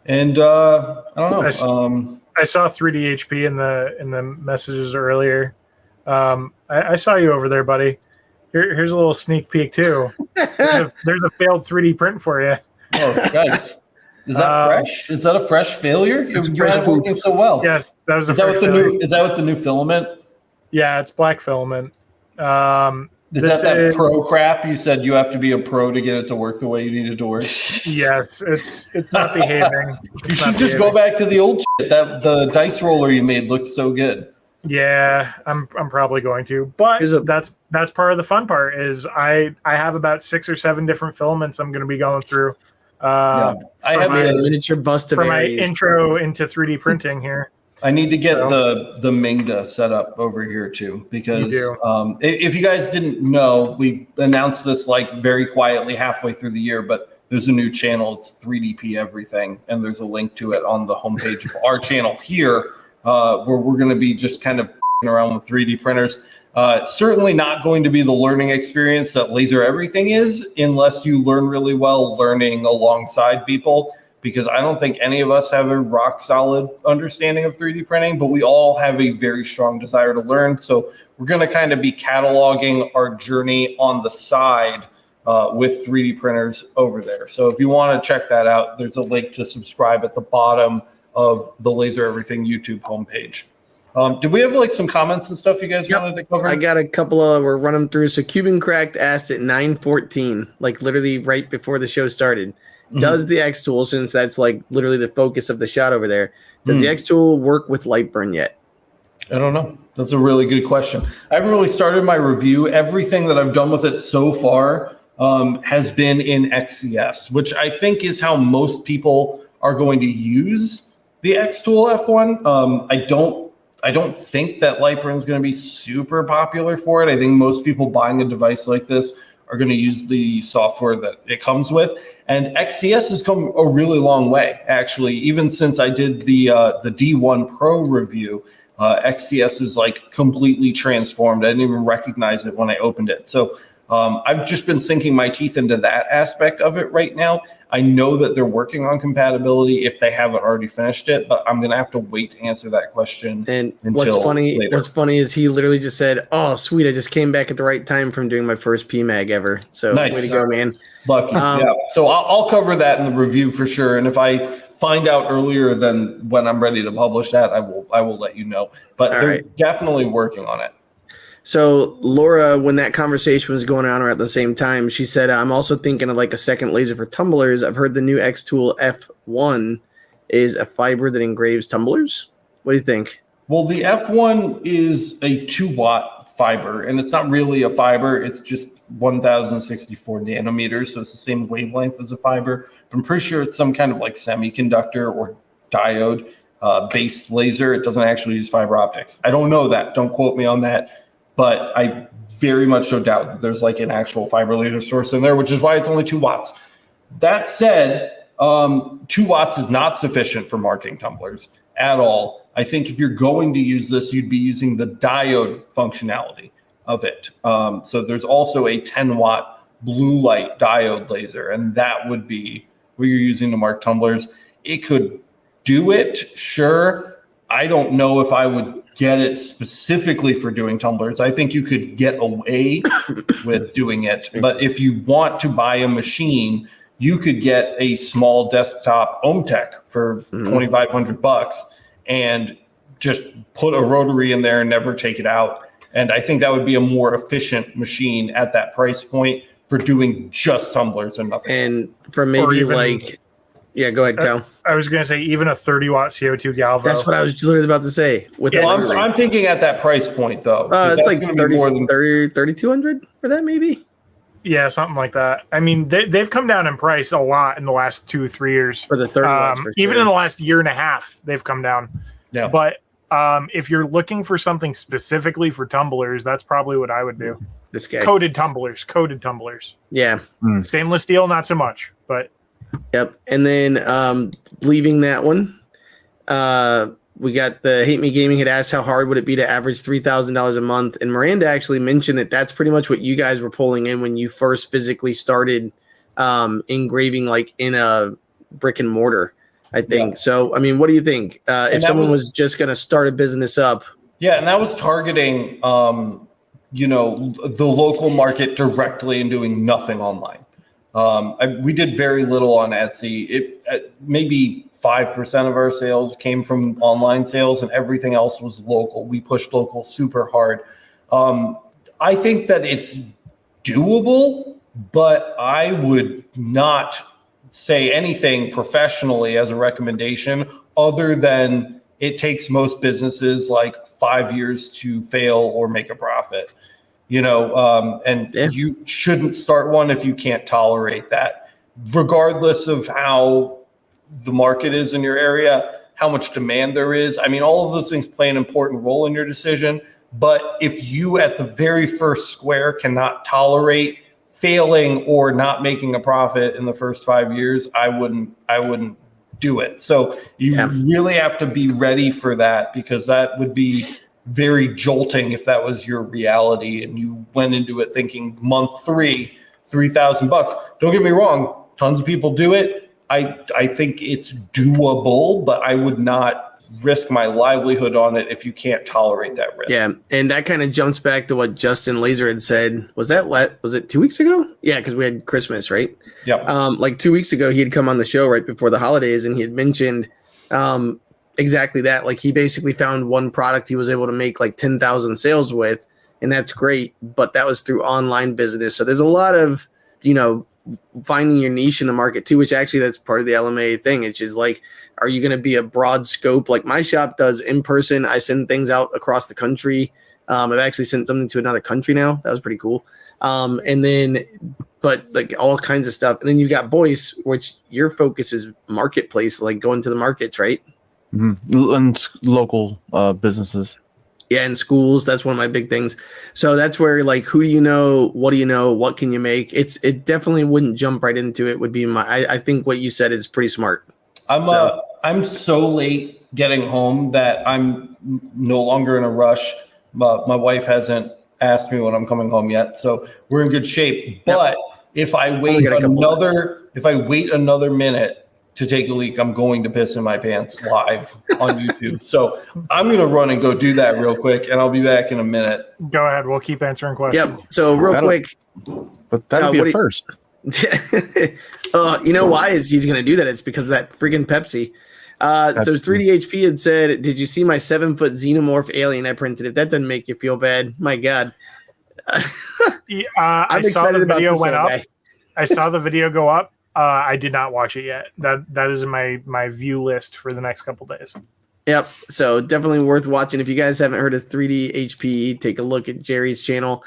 And I don't know. I saw 3D HP in the messages earlier. I saw you over there, buddy. Here's a little sneak peek too. There's a failed 3D print for you. Oh, guys. Is that fresh? Is that a fresh failure? You had it working so well. Yes, that was. Is that with the new filament? Yeah, it's black filament. Is that pro crap? You said you have to be a pro to get it to work the way you need it to work. Yes, it's not behaving. You should just go back to the old shit. That the dice roller you made looked so good. Yeah, I'm probably going to, but that's part of the fun part is I have about 6 or 7 different filaments I'm going to be going through. I have a miniature bust of for my intro into 3D printing here. I need to get the Mingda set up over here too, because if you guys didn't know, we announced this very quietly halfway through the year, but there's a new channel. It's 3DP Everything, and there's a link to it on the homepage of our channel here, where we're going to be just kind of around with 3D printers. Certainly not going to be the learning experience that Laser Everything is, unless you learn really well learning alongside people. Because I don't think any of us have a rock solid understanding of 3D printing, but we all have a very strong desire to learn. So we're going to kind of be cataloging our journey on the side with 3D printers over there. So if you want to check that out, there's a link to subscribe at the bottom of the Laser Everything YouTube homepage. Did we have like some comments and stuff you guys wanted to cover? I got a couple of, we're running through. So Cuban Cracked asked at 9:14, like literally right before the show started, does the X tool, since that's like literally the focus of the shot over there, does the X tool work with Lightburn yet? I don't know. That's a really good question. I haven't really started my review. Everything that I've done with it so far has been in XCS, which I think is how most people are going to use the X Tool F1. I don't think that Lightburn is going to be super popular for it. I think most people buying a device like this are going to use the software that it comes with. And XCS has come a really long way, actually. Even since I did the D1 Pro review, XCS is like completely transformed. I didn't even recognize it when I opened it. So I've just been sinking my teeth into that aspect of it right now. I know that they're working on compatibility if they haven't already finished it, but I'm going to have to wait to answer that question. And what's funny is he literally just said, "Oh, sweet, I just came back at the right time from doing my first PMAG ever." So nice. Way to go, man. Lucky. Yeah. So I'll cover that in the review for sure. And if I find out earlier than when I'm ready to publish that, I will let you know. But they're definitely working on it. So Laura, when that conversation was going on at the same time, she said, "I'm also thinking of like a second laser for tumblers. I've heard the new X Tool F1 is a fiber that engraves tumblers. What do you think?" Well, the F1 is a 2-watt fiber, and it's not really a fiber. It's just 1064 nanometers, so it's the same wavelength as a fiber. But I'm pretty sure it's some kind of like semiconductor or diode based laser. It doesn't actually use fiber optics. I don't know that. Don't quote me on that. But I very much so doubt that there's like an actual fiber laser source in there, which is why it's only 2 watts. That said, 2 watts is not sufficient for marking tumblers at all. I think if you're going to use this, you'd be using the diode functionality of it. So there's also a 10-watt blue light diode laser, and that would be what you're using to mark tumblers. It could do it, sure. I don't know if I would get it specifically for doing tumblers. I think you could get away with doing it. But if you want to buy a machine, you could get a small desktop OhmTech for $2,500 and just put a rotary in there and never take it out. And I think that would be a more efficient machine at that price point for doing just tumblers and nothing else. And for maybe yeah, go ahead, Cal. I was going to say even a 30-watt CO2 Galvo. That's what I was literally about to say. I'm thinking at that price point, though. It's like 3,200 for that, maybe? Yeah, something like that. I mean, they've come down in price a lot in the last 2-3 years. For the 30 watts, for sure. Even in the last year and a half, they've come down. Yeah. But if you're looking for something specifically for tumblers, that's probably what I would do. This guy. Coated tumblers. Yeah. Stainless steel, not so much, but... Yep. And then leaving that one, we got the Hate Me Gaming had asked how hard would it be to average $3,000 a month. And Miranda actually mentioned that that's pretty much what you guys were pulling in when you first physically started engraving like in a brick and mortar, I think. Yeah. So, I mean, what do you think? If someone was just going to start a business up? Yeah, and that was targeting, the local market directly and doing nothing online. We did very little on Etsy. Maybe 5% of our sales came from online sales and everything else was local. We pushed local super hard. I think that it's doable, but I would not say anything professionally as a recommendation other than it takes most businesses like 5 years to fail or make a profit. You shouldn't start one if you can't tolerate that, regardless of how the market is in your area, how much demand there is. I mean, all of those things play an important role in your decision. But if you at the very first square cannot tolerate failing or not making a profit in the first 5 years, I wouldn't do it. So you really have to be ready for that, because that would be very jolting if that was your reality and you went into it thinking month 3, $3,000. Don't get me wrong, tons of people do it. I think it's doable, but I would not risk my livelihood on it if you can't tolerate that risk. Yeah, and that kind of jumps back to what Justin Laser had said. Was it 2 weeks ago? Yeah, because we had Christmas, right? Yeah. Like 2 weeks ago, he had come on the show right before the holidays, and he had mentioned Exactly that. Like he basically found one product he was able to make like 10,000 sales with, and that's great. But that was through online business. So there's a lot of, finding your niche in the market too, which actually that's part of the LMA thing. It's just like, are you going to be a broad scope? Like my shop does in person. I send things out across the country. I've actually sent something to another country now. That was pretty cool. But like all kinds of stuff. And then you got Boyce, which your focus is marketplace, like going to the markets, right? Mm-hmm. And local businesses. Yeah, in schools, that's one of my big things. So that's where like, who do you know? What do you know? What can you make? It definitely wouldn't jump right into it. Would be I think what you said is pretty smart. I'm so late getting home that I'm no longer in a rush. My wife hasn't asked me when I'm coming home yet, so we're in good shape. But if I wait another minute to take a leak, I'm going to piss in my pants live on YouTube. So I'm going to run and go do that real quick, and I'll be back in a minute. Go ahead. We'll keep answering questions. Yep. So real quick. But that'll be a first. You know why is he's going to do that? It's because of that freaking Pepsi. So 3DHP had said, did you see my 7-foot xenomorph alien I printed? If that doesn't make you feel bad, my God. I saw the video went up. I saw the video go up. I did not watch it yet. That is in my view list for the next couple days. Yep. So definitely worth watching. If you guys haven't heard of 3D HP, take a look at Jerry's channel.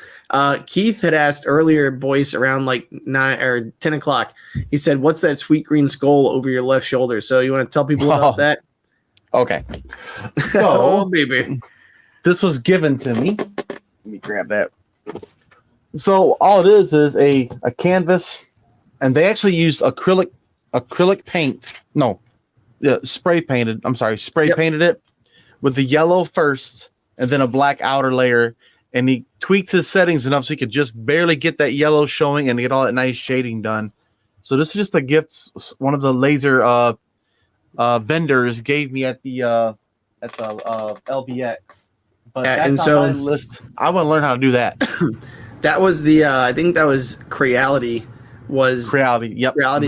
Keith had asked earlier, Boyce, around like 9 or 10 o'clock. He said, "What's that sweet green skull over your left shoulder?" So you want to tell people about that? Okay. So, oh baby, this was given to me. Let me grab that. So all it is a canvas. And they actually used acrylic paint. No, spray painted. I'm sorry, painted it with the yellow first, and then a black outer layer. And he tweaked his settings enough so he could just barely get that yellow showing and get all that nice shading done. So this is just a gift one of the laser vendors gave me at the LBX. But that's on my list. I want to learn how to do that. That was the I think that was Creality. Creality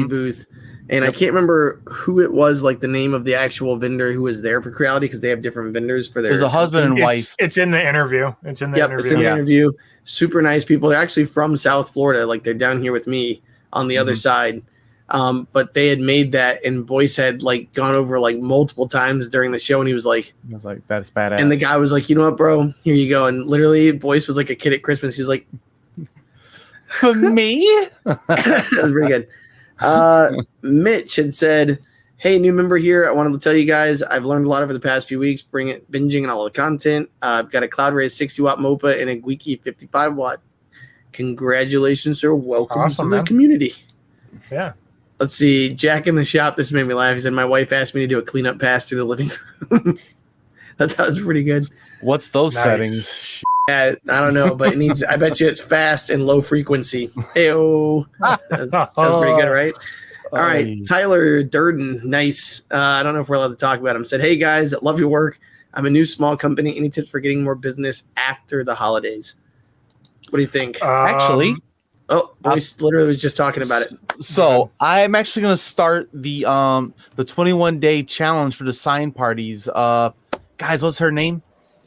booth, and I can't remember who it was, like the name of the actual vendor who was there for Creality, because they have different vendors for their. There's a husband and wife. It's in the interview. It's in the interview. Super nice people. They're actually from South Florida. Like they're down here with me on the other side. But they had made that, and Boyce had like gone over like multiple times during the show, and he was like, "That's badass." And the guy was like, "You know what, bro? Here you go." And literally, Boyce was like a kid at Christmas. He was like, "For me?" That was pretty good. Mitch had said, "Hey, new member here. I wanted to tell you guys I've learned a lot over the past few weeks, binging on all the content. I've got a CloudRays 60-watt MOPA and a Gweeki 55-watt. Congratulations, sir. Welcome to the community." Yeah. Let's see. Jack in the shop. This made me laugh. He said, "My wife asked me to do a cleanup pass through the living room." That was pretty good. What's those settings? Yeah, I don't know, but it needs. I bet you it's fast and low frequency. Heyo. That was pretty good, right? All right, Tyler Durden, nice. I don't know if we're allowed to talk about him. Said, "Hey guys, love your work. I'm a new small company. Any tips for getting more business after the holidays?" What do you think? Actually, Boyce literally was just talking about it. So I'm actually going to start the 21-day challenge for the sign parties. Guys, what's her name?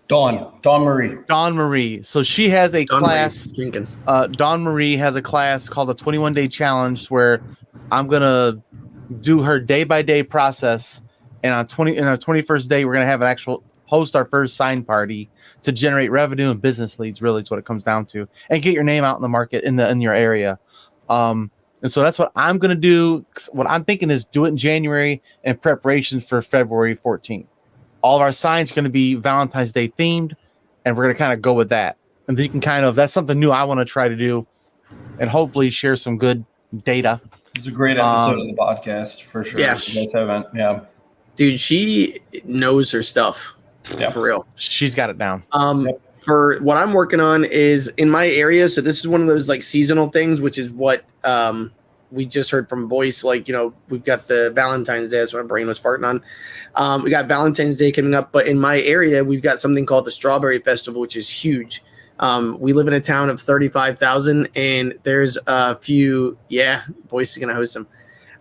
Dawn Marie. So she has a class. Dawn Marie has a class called the 21-day challenge where I'm gonna do her day-by-day process, and on our 21st day, we're gonna have an actual host our first sign party to generate revenue and business leads. Really, is what it comes down to, and get your name out in the market in your area. And so that's what I'm gonna do. What I'm thinking is do it in January in preparation for February 14th. All of our signs are going to be Valentine's Day themed, and we're going to kind of go with that. And then you can that's something new I want to try to do, and hopefully share some good data. It's a great episode of the podcast for sure. Yeah. If you guys haven't, yeah. Dude, she knows her stuff. Yeah, for real. She's got it down. For what I'm working on is in my area. So this is one of those like seasonal things, which is what we just heard from Boyce. Like, we've got the Valentine's Day. That's what my brain was farting on. We got Valentine's Day coming up, but in my area, we've got something called the Strawberry Festival, which is huge. We live in a town of 35,000, and there's a few. Yeah, Boyce is going to host them.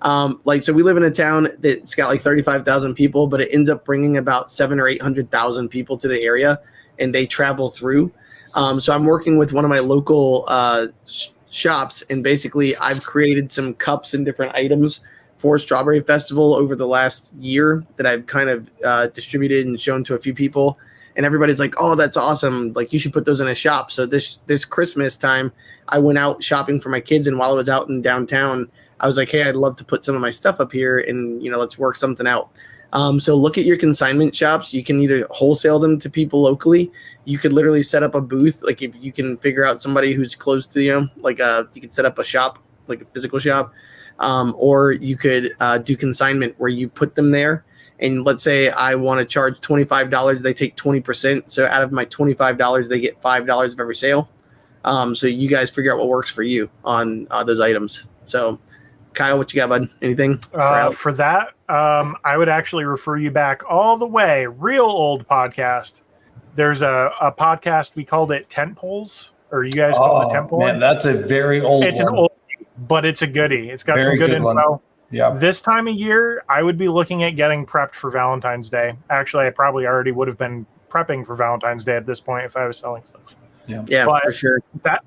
So we live in a town that's got like 35,000 people, but it ends up bringing about 700,000 or 800,000 people to the area, and they travel through. So I'm working with one of my local shops, and basically I've created some cups and different items for Strawberry Festival over the last year that I've kind of distributed and shown to a few people. And everybody's like, "Oh, that's awesome! Like, you should put those in a shop." So this Christmas time, I went out shopping for my kids, and while I was out in downtown, I was like, "Hey, I'd love to put some of my stuff up here, and let's work something out." So look at your consignment shops. You can either wholesale them to people locally. You could literally set up a booth, like if you can figure out somebody who's close to you, you could set up a shop, like a physical shop, or you could do consignment where you put them there. And let's say I want to charge $25, they take 20%. So out of my $25, they get $5 of every sale. So you guys figure out what works for you on those items. So Kyle, what you got, bud? Anything? For that, I would actually refer you back all the way, real old podcast. There's a podcast, we called it Tent Poles, or you guys call it Tent Pole. Man, that's a very old It's one. an old, but it's a goodie. It's got Very some good good info. one. Yeah. This time of year, I would be looking at getting prepped for Valentine's Day. Actually, I probably already would have been prepping for Valentine's Day at this point if I was selling stuff. Yeah, But for sure.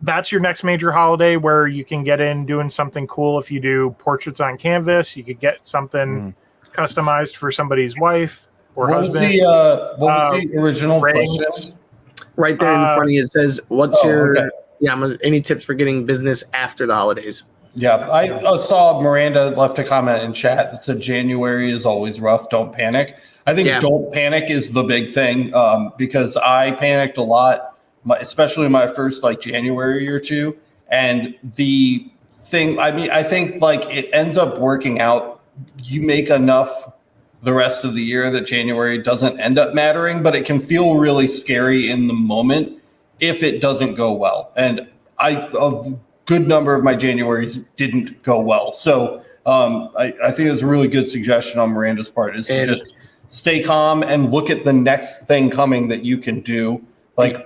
That's your next major holiday where you can get in doing something cool. If you do portraits on canvas, you could get something customized for somebody's wife or What was husband. the original rings. question? Right there in front of you, it says, "What's your okay. any tips for getting business after the holidays?" Yeah, I saw Miranda left a comment in chat that said January is always rough. Don't panic. I think don't panic is the big thing because I panicked a lot, especially my first January or two. And the thing, I think it ends up working out. You make enough the rest of the year that January doesn't end up mattering, but it can feel really scary in the moment if it doesn't go well. And a good number of my Januaries didn't go well. So I think it's a really good suggestion on Miranda's part is to just stay calm and look at the next thing coming that you can do. Like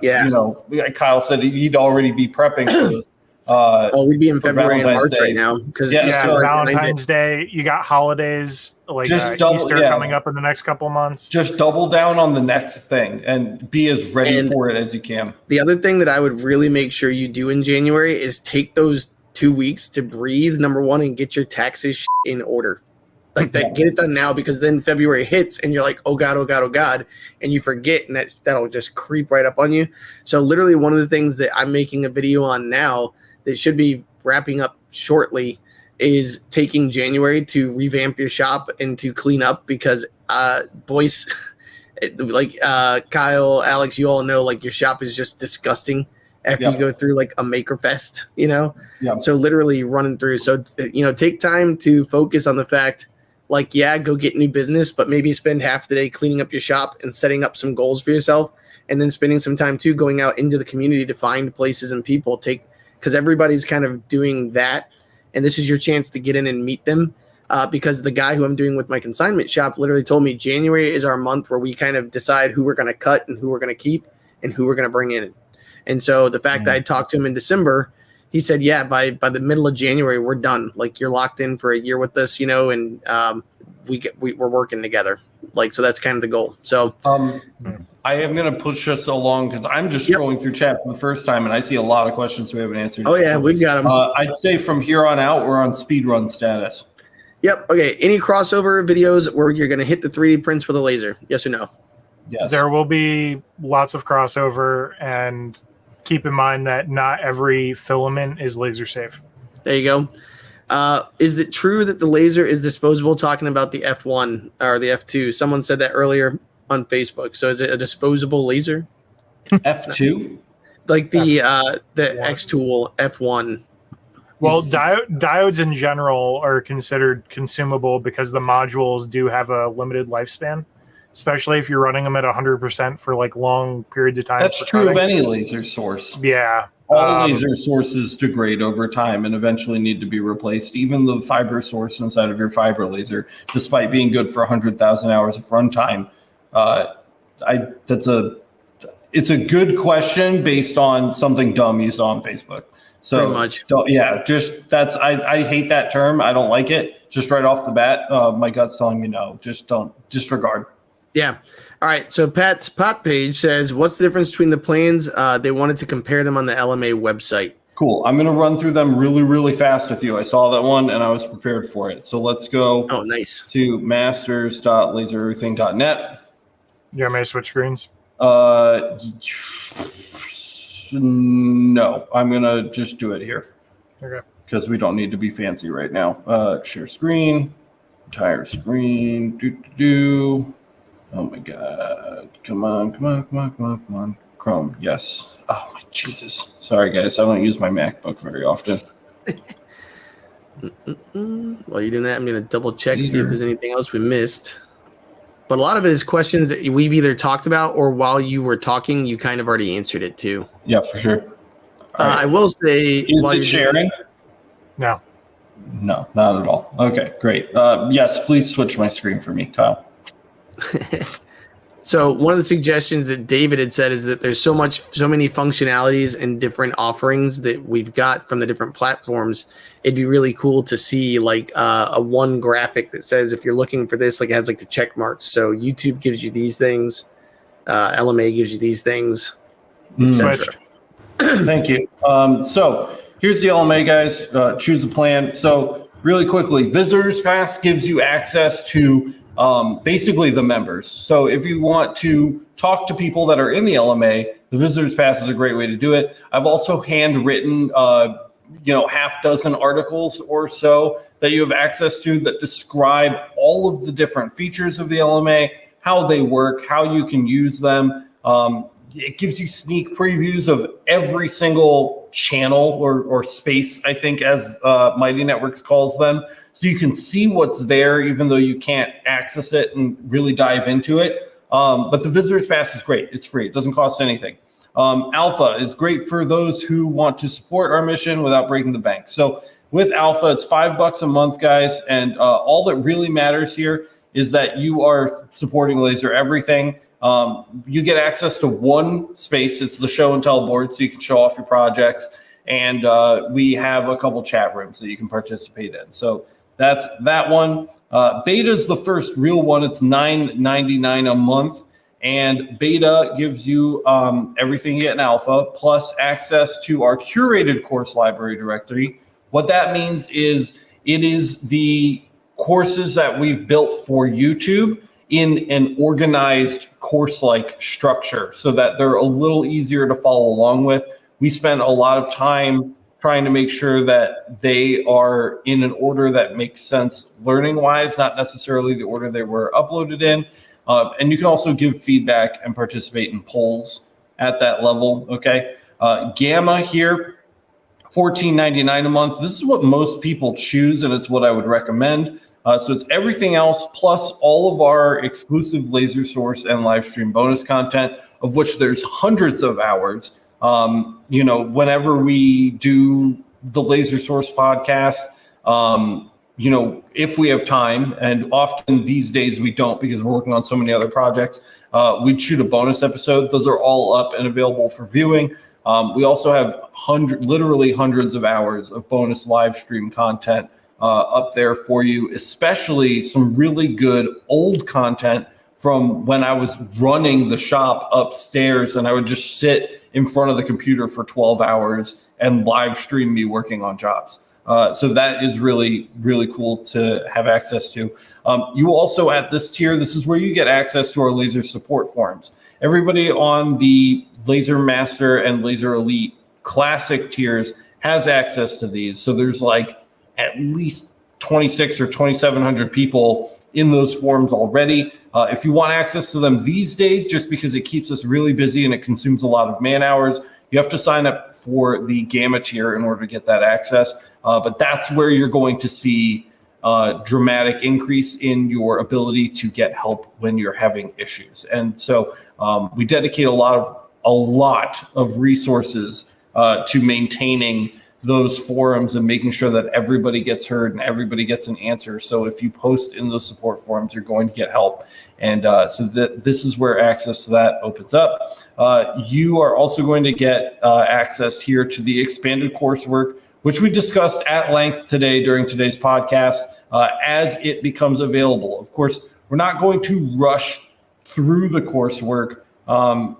Kyle said, he'd already be prepping for we'd be in February and March Day. right now because Valentine's Day. You got holidays like Easter coming up in the next couple of months. Just double down on the next thing and be as ready for it as you can. The other thing that I would really make sure you do in January is take those 2 weeks to breathe. Number one, and get your taxes in order. Get it done now, because then February hits and you're like, oh God, and you forget, and that'll just creep right up on you. So literally one of the things that I'm making a video on now that should be wrapping up shortly is taking January to revamp your shop and to clean up, because boys, Kyle, Alex, you all know, your shop is just disgusting after you go through a maker fest, So literally running through. So, take time to focus on the fact, go get new business, but maybe spend half the day cleaning up your shop and setting up some goals for yourself. And then spending some time too, going out into the community to find places and people because everybody's kind of doing that. And this is your chance to get in and meet them. Because the guy who I'm doing with my consignment shop literally told me January is our month where we kind of decide who we're going to cut and who we're going to keep and who we're going to bring in. And so the fact that I talked to him in December, he said, yeah, by the middle of January, we're done. You're locked in for a year with us, and we're working together. So that's kind of the goal. So I am going to push us along because I'm just scrolling through chat for the first time and I see a lot of questions we haven't answered. Oh yeah, we've got them. I'd say from here on out, we're on speed run status. Yep. Okay. Any crossover videos where you're going to hit the 3D prints with a laser? Yes or no? Yes. There will be lots of crossover, and keep in mind that not every filament is laser safe. There you go. Is it true that the laser is disposable? Talking about the F1 or the F2. Someone said that earlier on Facebook. So is it a disposable laser? F2? The X tool F1. Well, diodes in general are considered consumable because the modules do have a limited lifespan, especially if you're running them at 100% for long periods of time. That's true of any laser source. Yeah. All laser sources degrade over time and eventually need to be replaced. Even the fiber source inside of your fiber laser, despite being good for 100,000 hours of runtime, it's a good question based on something dumb you saw on Facebook. So Pretty much. just that's I hate that term. I don't like it. Just right off the bat, my gut's telling me no. Just don't disregard. Yeah. All right. So Pat's Pot page says, what's the difference between the plans? They wanted to compare them on the LMA website. Cool. I'm going to run through them really, really fast with you. I saw that one and I was prepared for it. So let's go Oh, nice. to masters.lasereverything.net. You want me to switch screens? No, I'm going to just do it here. Okay. Because we don't need to be fancy right now. Share screen, entire screen. Oh my God. Come on. Chrome. Yes. Oh my Jesus. Sorry guys. I don't use my MacBook very often. While you're doing that, I'm going to double check, see if there's anything else we missed. But a lot of it is questions that we've either talked about or while you were talking, you kind of already answered it too. Yeah, for sure. All right. I will say, Is it sharing? No. No, not at all. Okay, great. Yes, please switch my screen for me, Kyle. So one of the suggestions that David had said is that there's so many functionalities and different offerings that we've got from the different platforms. It'd be really cool to see like a one graphic that says if you're looking for this, like it has like the check marks. So YouTube gives you these things, LMA gives you these things, etc. Thank you. So here's the LMA, guys. Choose a plan. So really quickly, Visitors Pass gives you access to basically the members. So if you want to talk to people that are in the LMA, the Visitors Pass is a great way to do it. I've also handwritten, half dozen articles or so that you have access to that describe all of the different features of the LMA, how they work, how you can use them. It gives you sneak previews of every single channel or space, I think, as Mighty Networks calls them. So you can see what's there, even though you can't access it and really dive into it. But the Visitors Pass is great. It's free. It doesn't cost anything. Alpha is great for those who want to support our mission without breaking the bank. So with Alpha, it's $5 a month, guys. And all that really matters here is that you are supporting Laser Everything. You get access to one space. It's the show and tell board, so you can show off your projects. And we have a couple chat rooms that you can participate in. So that's that one. Beta is the first real one. It's $9.99 a month. And beta gives you everything you get in alpha, plus access to our curated course library directory. What that means is it is the courses that we've built for YouTube in an organized course-like structure so that they're a little easier to follow along with. We spent a lot of time trying to make sure that they are in an order that makes sense learning-wise, not necessarily the order they were uploaded in. And you can also give feedback and participate in polls at that level, okay? Gamma here, $14.99 a month. This is what most people choose, and it's what I would recommend. So it's everything else plus all of our exclusive Laser Source and live stream bonus content, of which there's hundreds of hours. Whenever we do the Laser Source podcast, if we have time, and often these days we don't because we're working on so many other projects, we'd shoot a bonus episode. Those are all up and available for viewing. We also have literally hundreds of hours of bonus live stream content up there for you, especially some really good old content from when I was running the shop upstairs and I would just sit in front of the computer for 12 hours and live stream me working on jobs. So that is really, really cool to have access to. You also at this tier, this is where you get access to our laser support forums. Everybody on the Laser Master and Laser Elite Classic tiers has access to these. So there's like at least 26 or 2,700 people in those forums already. If you want access to them these days, just because it keeps us really busy and it consumes a lot of man hours, you have to sign up for the Gamma tier in order to get that access. But that's where you're going to see a dramatic increase in your ability to get help when you're having issues. And so we dedicate a lot of resources to maintaining those forums and making sure that everybody gets heard and everybody gets an answer. So if you post in those support forums, you're going to get help. And so this is where access to that opens up. You are also going to get access here to the expanded coursework, which we discussed at length today during today's podcast, as it becomes available. Of course, we're not going to rush through the coursework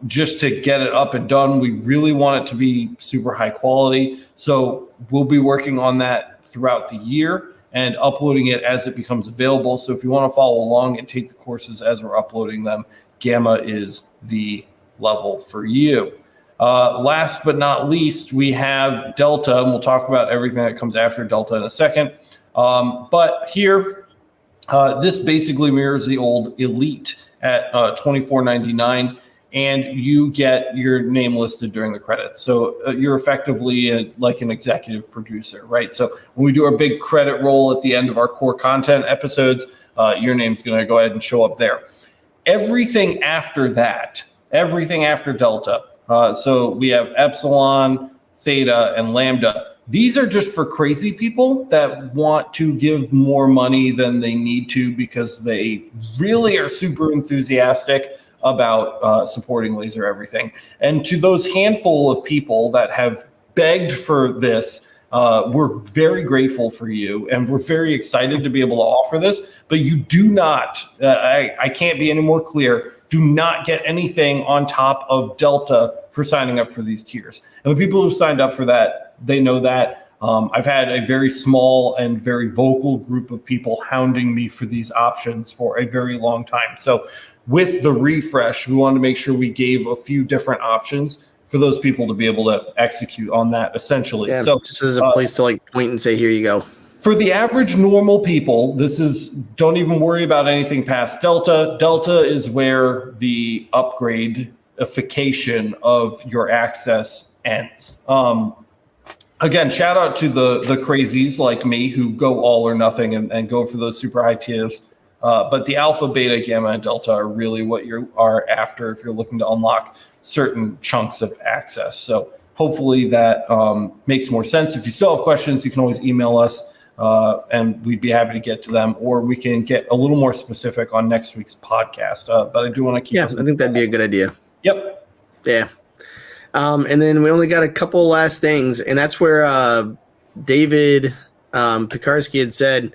just to get it up and done. We really want it to be super high quality. So we'll be working on that throughout the year and uploading it as it becomes available. So if you want to follow along and take the courses as we're uploading them, Gamma is the level for you. Last but not least, we have Delta, and we'll talk about everything that comes after Delta in a second. But here, this basically mirrors the old Elite at $24.99, and you get your name listed during the credits. So you're effectively like an executive producer, right? So when we do our big credit roll at the end of our core content episodes, your name's going to go ahead and show up there. Everything after that, everything after Delta, so we have Epsilon, Theta, and Lambda. These are just for crazy people that want to give more money than they need to because they really are super enthusiastic about supporting Laser Everything. And to those handful of people that have begged for this, we're very grateful for you, and we're very excited to be able to offer this. But you do not, I can't be any more clear, do not get anything on top of Delta for signing up for these tiers. And the people who signed up for that, they know that. I've had a very small and very vocal group of people hounding me for these options for a very long time. So with the refresh, we wanted to make sure we gave a few different options for those people to be able to execute on that, essentially. Yeah, so just as a place to like point and say, here you go. For the average normal people, this is, don't even worry about anything past Delta. Delta is where the upgrade-ification of your access ends. Again, shout out to the crazies like me who go all or nothing and go for those super high tiers. But the alpha, beta, gamma, and delta are really what you are after if you're looking to unlock certain chunks of access. So hopefully that makes more sense. If you still have questions, you can always email us and we'd be happy to get to them, or we can get a little more specific on next week's podcast. But I do want to keep I think that'd be a good idea. Yep. Yeah. And then we only got a couple last things, and that's where David Pekarsky had said,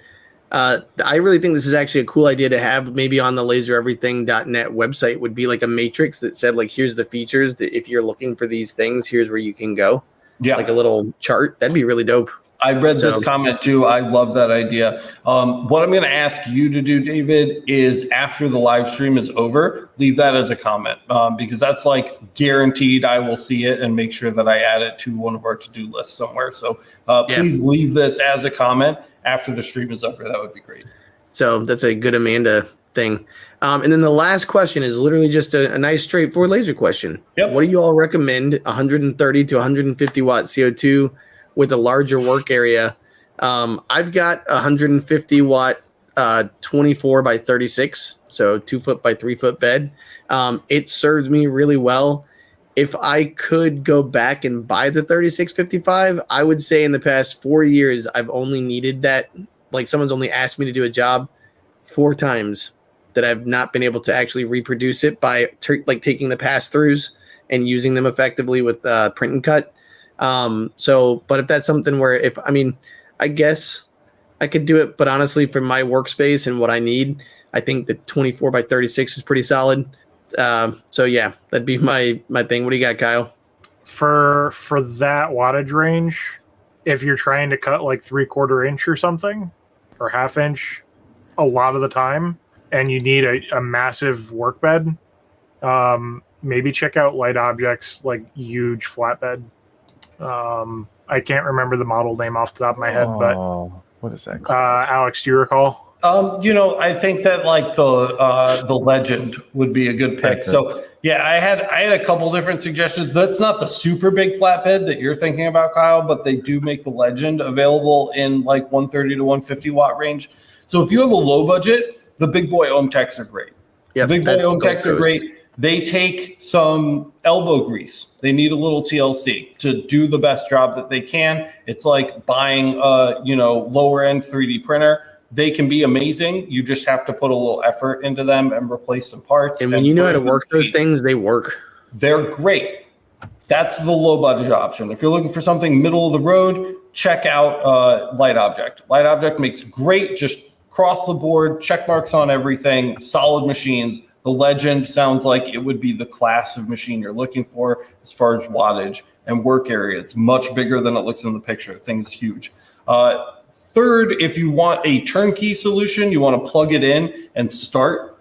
I really think this is actually a cool idea to have maybe on the lasereverything.net website would be like a matrix that said, like, here's the features that if you're looking for these things, here's where you can go. Yeah. Like a little chart. That'd be really dope. I read this comment too. I love that idea. What I'm going to ask you to do, David, is after the live stream is over, leave that as a comment because that's like guaranteed I will see it and make sure that I add it to one of our to-do lists somewhere. So please leave this as a comment after the stream is over. That would be great. So that's a good Amanda thing. And then the last question is literally just a nice straightforward laser question. Yep. What do you all recommend 130 to 150 watt CO2 with a larger work area? I've got 150 watt 24 by 36, so 2 foot by 3 foot bed. It serves me really well. If I could go back and buy the 3655, I would say in the past 4 years, I've only needed that. Like someone's only asked me to do a job 4 times that I've not been able to actually reproduce it by taking the pass-throughs and using them effectively with print and cut. But if that's something where I guess I could do it, but honestly for my workspace and what I need, I think the 24 by 36 is pretty solid. So yeah, that'd be my thing. What do you got, Kyle? For that wattage range, if you're trying to cut like 3/4 inch or something or 1/2 inch a lot of the time, and you need a massive work bed, maybe check out Light Objects, like huge flatbed. I can't remember the model name off the top of my head, but what is that called? Alex, do you recall? I think that like the Legend would be a good pick. So yeah, I had a couple different suggestions. That's not the super big flatbed that you're thinking about, Kyle, but they do make the Legend available in like 130 to 150 watt range. So if you have a low budget, the big boy ohm techs are great. Yeah, the big boy ohm techs are great. They take some elbow grease. They need a little TLC to do the best job that they can. It's like buying a, lower end 3D printer. They can be amazing. You just have to put a little effort into them and replace some parts. And when you know how to work those things, they work. They're great. That's the low budget option. If you're looking for something middle of the road, check out Light Object. Light Object makes great, just across the board, check marks on everything, solid machines. The Legend sounds like it would be the class of machine you're looking for as far as wattage and work area. It's much bigger than it looks in the picture. The thing's huge. Third, if you want a turnkey solution, you want to plug it in and start,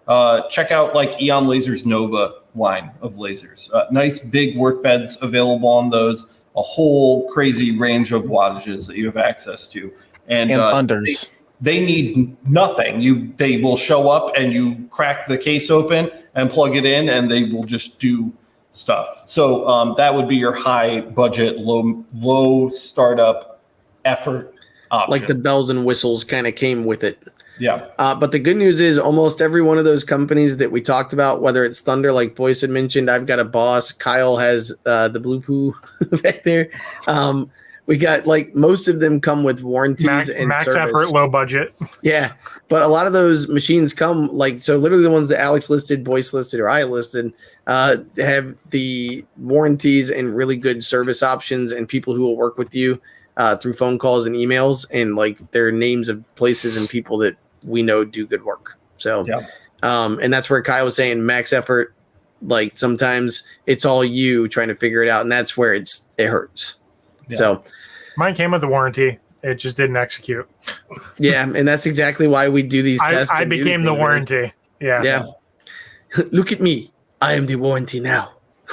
check out like Eon Lasers Nova line of lasers. Nice big work beds available on those, a whole crazy range of wattages that you have access to. And thunders. They need nothing. They will show up and you crack the case open and plug it in and they will just do stuff. So that would be your high budget, low startup effort option. Like the bells and whistles kind of came with it. Yeah. But the good news is almost every one of those companies that we talked about, whether it's Thunder, like Boyce had mentioned, I've got a boss. Kyle has the Blue Poo back there. We got like most of them come with warranties and max service. Effort, low budget. Yeah, but a lot of those machines come like so. Literally, the ones that Alex listed, Boyce listed, or I listed have the warranties and really good service options, and people who will work with you through phone calls and emails, and like their names of places and people that we know do good work. So, Yeah. And that's where Kyle was saying max effort. Like sometimes it's all you trying to figure it out, and that's where it hurts. Yeah. So. Mine came with a warranty. It just didn't execute. Yeah, and that's exactly why we do these tests. I became the warranty. Yeah. Yeah. Look at me. I am the warranty now.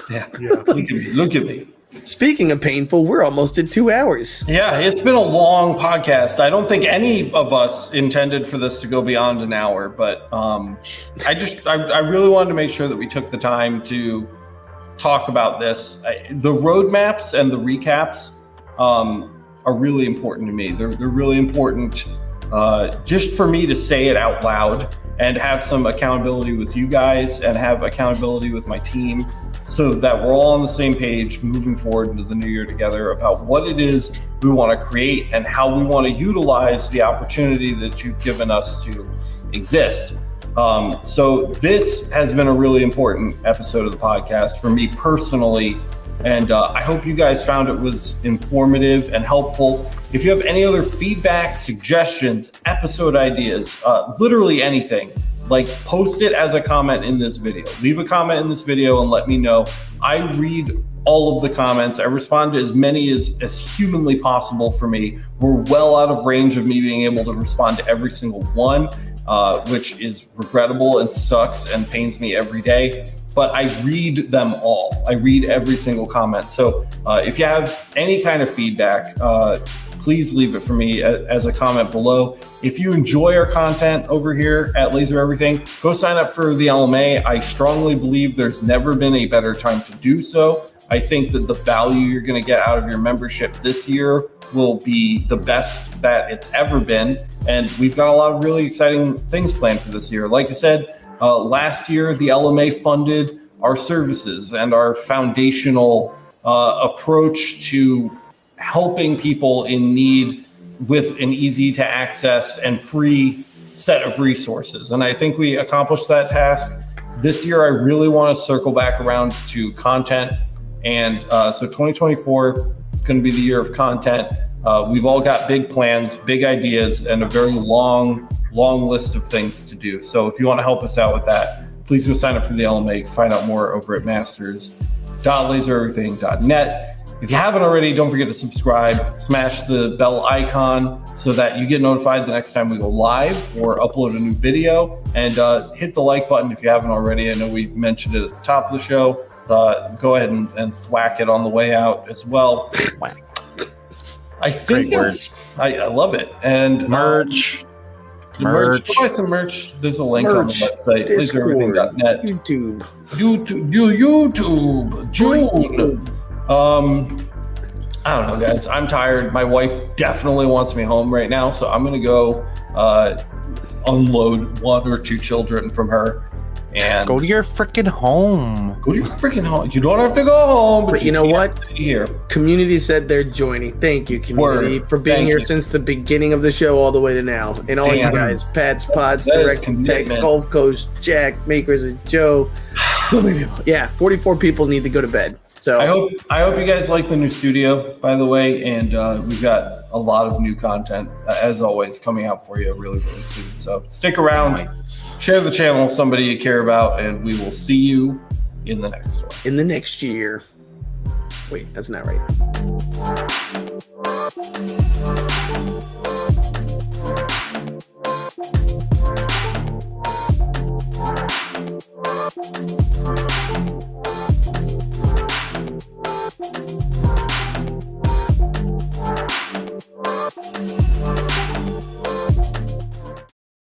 Yeah. Look at me. Speaking of painful, we're almost at 2 hours. Yeah, it's been a long podcast. I don't think any of us intended for this to go beyond an hour, but I really wanted to make sure that we took the time to talk about this. The roadmaps and the recaps are really important to me. They're really important just for me to say it out loud and have some accountability with you guys and have accountability with my team so that we're all on the same page moving forward into the new year together about what it is we want to create and how we want to utilize the opportunity that you've given us to exist. So this has been a really important episode of the podcast for me personally. And I hope you guys found it was informative and helpful. If you have any other feedback, suggestions, episode ideas, literally anything, like post it as a comment in this video. Leave a comment in this video and let me know. I read all of the comments. I respond to as many as humanly possible for me. We're well out of range of me being able to respond to every single one, which is regrettable and sucks and pains me every day. But I read them all. I read every single comment. So if you have any kind of feedback, please leave it for me as a comment below. If you enjoy our content over here at Laser Everything, go sign up for the LMA. I strongly believe there's never been a better time to do so. I think that the value you're going to get out of your membership this year will be the best that it's ever been. And we've got a lot of really exciting things planned for this year. Like I said, last year, the LMA funded our services and our foundational approach to helping people in need with an easy to access and free set of resources. And I think we accomplished that task. This year, I really want to circle back around to content. And so 2024 is going to be the year of content. We've all got big plans, big ideas, and a very long list of things to do. So if you want to help us out with that, please go sign up for the LMA. Find out more over at masters.lasereverything.net. If you haven't already, don't forget to subscribe, smash the bell icon so that you get notified the next time we go live or upload a new video, and hit the like button if you haven't already. I know we mentioned it at the top of the show. Go ahead and thwack it on the way out as well. I think I love it. And Merch. Go buy some merch. There's a link on the website, lasereverything.net. YouTube. June. I don't know, guys. I'm tired. My wife definitely wants me home right now, so I'm gonna go unload one or two children from her And Go to your freaking home. go to your freaking home. You don't have to go home, but You know can't what? stay here. Community said they're joining. Thank you, community, Word. for being Thank here you. since the beginning of the show all the way to now. And all you Damn. guys, Pats, Pods, That is Direct Tech, commitment. Golf Coach, Jack, Makers, and Joe. So many people. Yeah, 44 people need to go to bed. So I hope you guys like the new studio, by the way, and we've got a lot of new content as always coming out for you really soon. So stick around, Nice. share the channel with somebody you care about, and we will see you in the next one. in the next year. Wait, that's not right.